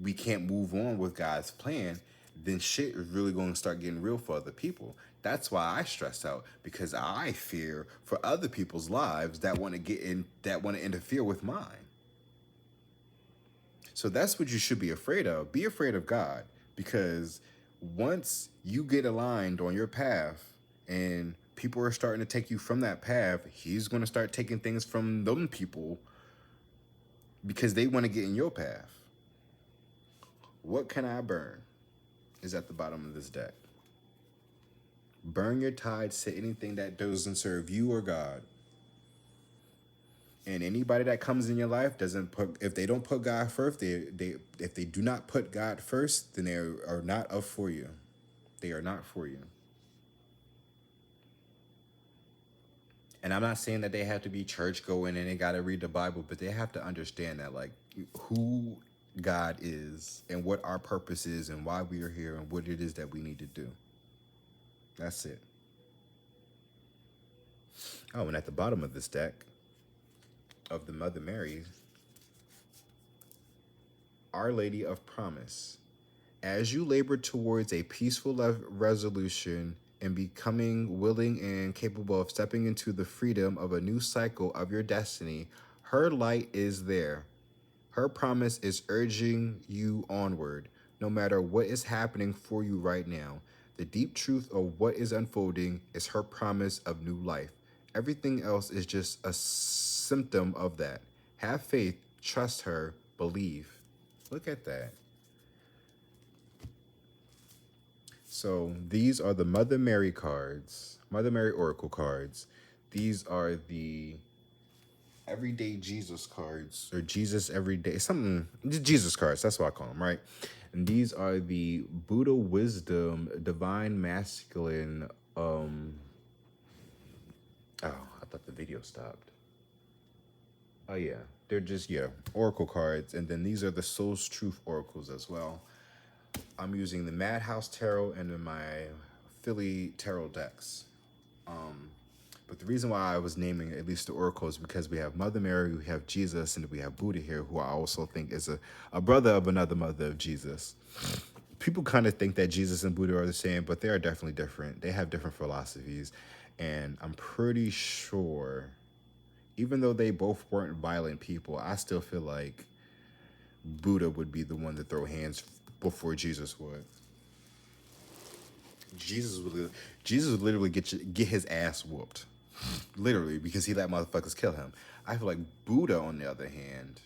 we can't move on with God's plan, then shit is really going to start getting real for other people. That's why I stress out, because I fear for other people's lives that want to interfere with mine. So that's what you should be afraid of. Be afraid of God, because once you get aligned on your path and people are starting to take you from that path, he's going to start taking things from them people because they want to get in your path. What can I burn is at the bottom of this deck. Burn your tides to anything that doesn't serve you or God. And anybody that comes in your life if they don't put God first, if they do not put God first, then they are not up for you. They are not for you. And I'm not saying that they have to be church going and they got to read the Bible, but they have to understand that, like, who God is and what our purpose is and why we are here and what it is that we need to do. That's it. Oh, and at the bottom of this deck of the Mother Mary, Our Lady of Promise. As you labor towards a peaceful resolution and becoming willing and capable of stepping into the freedom of a new cycle of your destiny, her light is there. Her promise is urging you onward, no matter what is happening for you right now. The deep truth of what is unfolding is her promise of new life. Everything else is just a symptom of that. Have faith, trust her, believe. Look at that. So these are the Mother Mary cards, Mother Mary Oracle cards. These are the Everyday Jesus cards, or Jesus Everyday, Jesus cards, that's what I call them, right? And these are the Buddha Wisdom, Divine Masculine, oh, I thought the video stopped. Oh yeah, they're just, Oracle cards. And then these are the Soul's Truth Oracles as well. I'm using the Madhouse Tarot and then my Philly Tarot decks. But the reason why I was naming at least the oracles is because we have Mother Mary, we have Jesus, and we have Buddha here, who I also think is a brother of another mother of Jesus. People kind of think that Jesus and Buddha are the same, but they are definitely different. They have different philosophies. And I'm pretty sure, even though they both weren't violent people, I still feel like Buddha would be the one to throw hands before Jesus would. Jesus would literally get his ass whooped. Literally, because he let motherfuckers kill him. I feel like Buddha, on the other hand,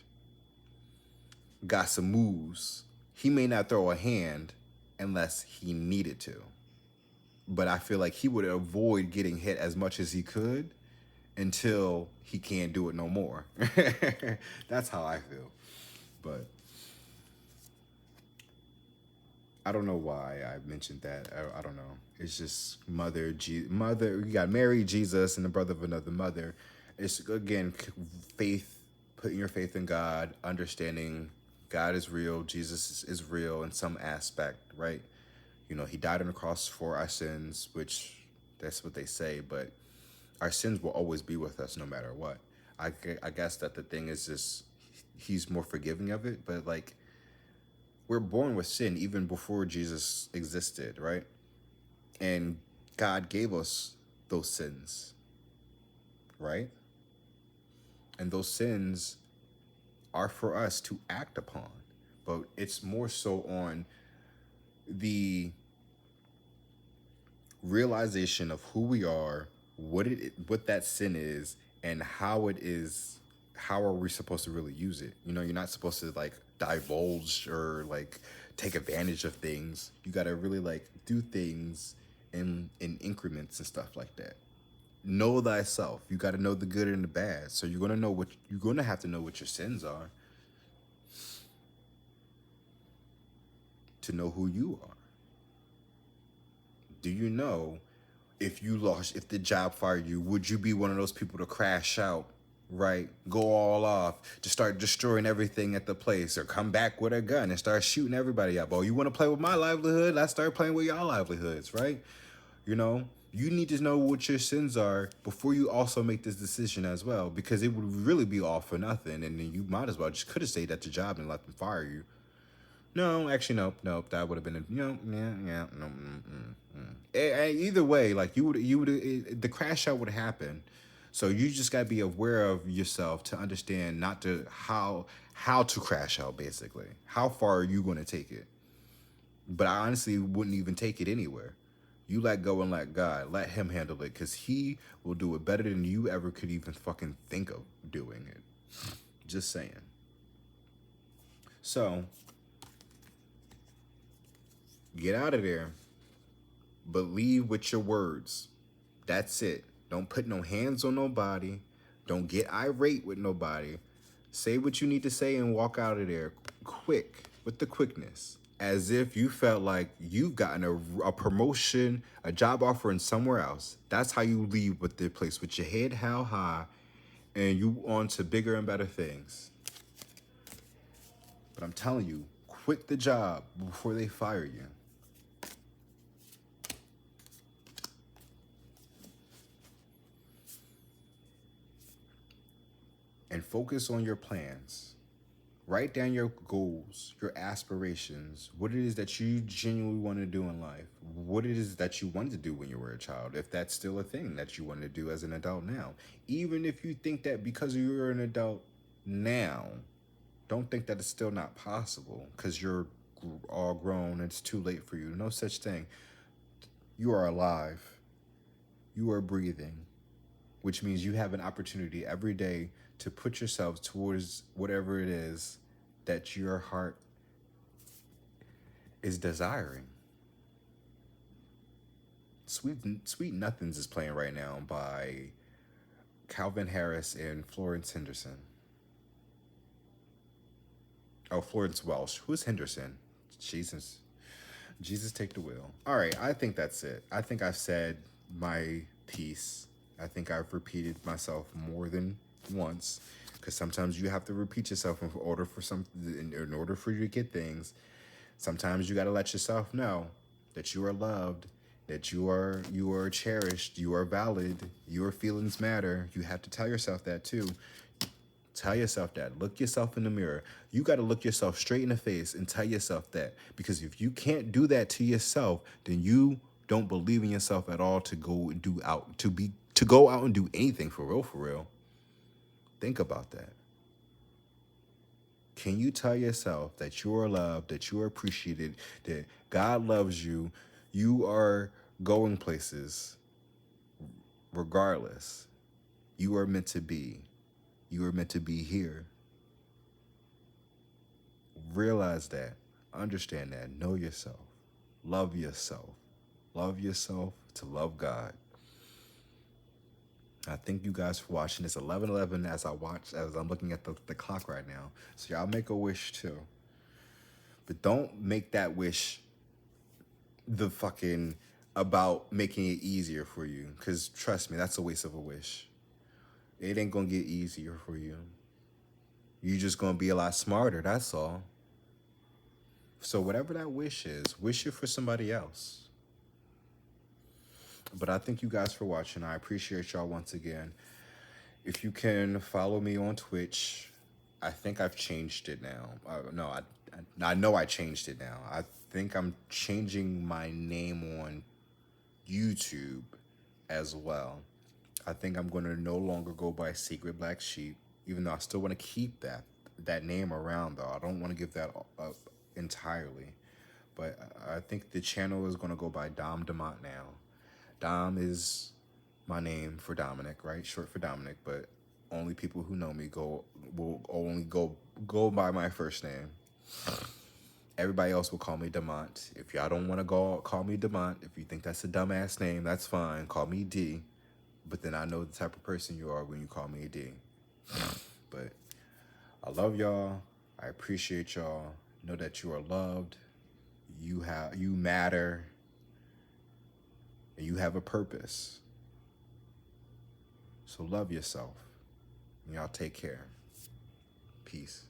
got some moves. He may not throw a hand unless he needed to. But I feel like he would avoid getting hit as much as he could until he can't do it no more. That's how I feel. But I don't know why I mentioned that. I don't know. It's just mother. You got Mary, Jesus, and the brother of another mother. It's, again, faith, putting your faith in God, understanding God is real, Jesus is real in some aspect, right? You know, he died on the cross for our sins, which that's what they say, but our sins will always be with us no matter what. I guess that the thing is just he's more forgiving of it, but like, we're born with sin even before Jesus existed, right? And God gave us those sins, right? And those sins are for us to act upon. But it's more so on the realization of who we are, what that sin is, and how are we supposed to really use it? You know, you're not supposed to like divulge or like take advantage of things. You got to really like do things in increments and stuff like that. Know thyself. You got to know the good and the bad. So you're going to have to know what your sins are to know who you are. Do you know if the job fired you, would you be one of those people to crash out, right? Go all off, to start destroying everything at the place, or come back with a gun and start shooting everybody up? Oh, you want to play with my livelihood? Let's start playing with y'all livelihoods, right? You know, you need to know what your sins are before you also make this decision as well, because it would really be all for nothing, and then you might as well just could have stayed at the job and let them fire you, No, actually, nope. That would have been no. Either way, like the crash out would happen. So you just gotta be aware of yourself to understand not to how to crash out. Basically, how far are you going to take it? But I honestly wouldn't even take it anywhere. You let go and let God, let Him handle it, because He will do it better than you ever could even fucking think of doing it. Just saying. So get out of there. Believe with your words. That's it. Don't put no hands on nobody. Don't get irate with nobody. Say what you need to say and walk out of there quick, with the quickness. As if you felt like you've gotten a promotion, a job offer in somewhere else. That's how you leave with the place, with your head held high and you on to bigger and better things. But I'm telling you, quit the job before they fire you. And focus on your plans. Write down your goals, your aspirations, what it is that you genuinely want to do in life, what it is that you wanted to do when you were a child, if that's still a thing that you want to do as an adult now. Even if you think that because you're an adult now, don't think that it's still not possible because you're all grown and it's too late for you. No such thing. You are alive. You are breathing, which means you have an opportunity every day to put yourself towards whatever it is that your heart is desiring. Sweet Nothings is playing right now by Calvin Harris and Florence Henderson. Oh, Florence Welsh. Who's Henderson? Jesus. Jesus, take the wheel. All right, I think that's it. I think I've said my piece. I think I've repeated myself more than once, because sometimes you have to repeat yourself in order for in order for you to get things. Sometimes you got to let yourself know that you are loved, that you are cherished, you are valid, your feelings matter. You have to tell yourself that too. Tell yourself that. Look yourself in the mirror. You got to look yourself straight in the face and tell yourself that. Because if you can't do that to yourself, then you don't believe in yourself at all to go out and do anything for real, for real. Think about that. Can you tell yourself that you are loved, that you are appreciated, that God loves you, you are going places regardless. You are meant to be. You are meant to be here. Realize that. Understand that. Know yourself. Love yourself. Love yourself to love God. I thank you guys for watching. It's 11:11 as I'm looking at the clock right now. So y'all make a wish too. But don't make that wish the fucking about making it easier for you. Because trust me, that's a waste of a wish. It ain't going to get easier for you. You're just going to be a lot smarter, that's all. So whatever that wish is, wish it for somebody else. But I thank you guys for watching. I appreciate y'all once again. If you can follow me on Twitch, I think I've changed it now. I know I changed it now. I think I'm changing my name on YouTube as well. I think I'm going to no longer go by Secret Black Sheep, even though I still want to keep that name around, though. I don't want to give that up entirely. But I think the channel is going to go by Damont now. Dom is my name for Dominic, right? Short for Dominic, but only people who know me will only go by my first name. Everybody else will call me Damont. If y'all don't want to call me Damont, if you think that's a dumbass name, that's fine. Call me D. But then I know the type of person you are when you call me D. But I love y'all. I appreciate y'all. Know that you are loved. You matter. And you have a purpose. So love yourself. And y'all take care. Peace.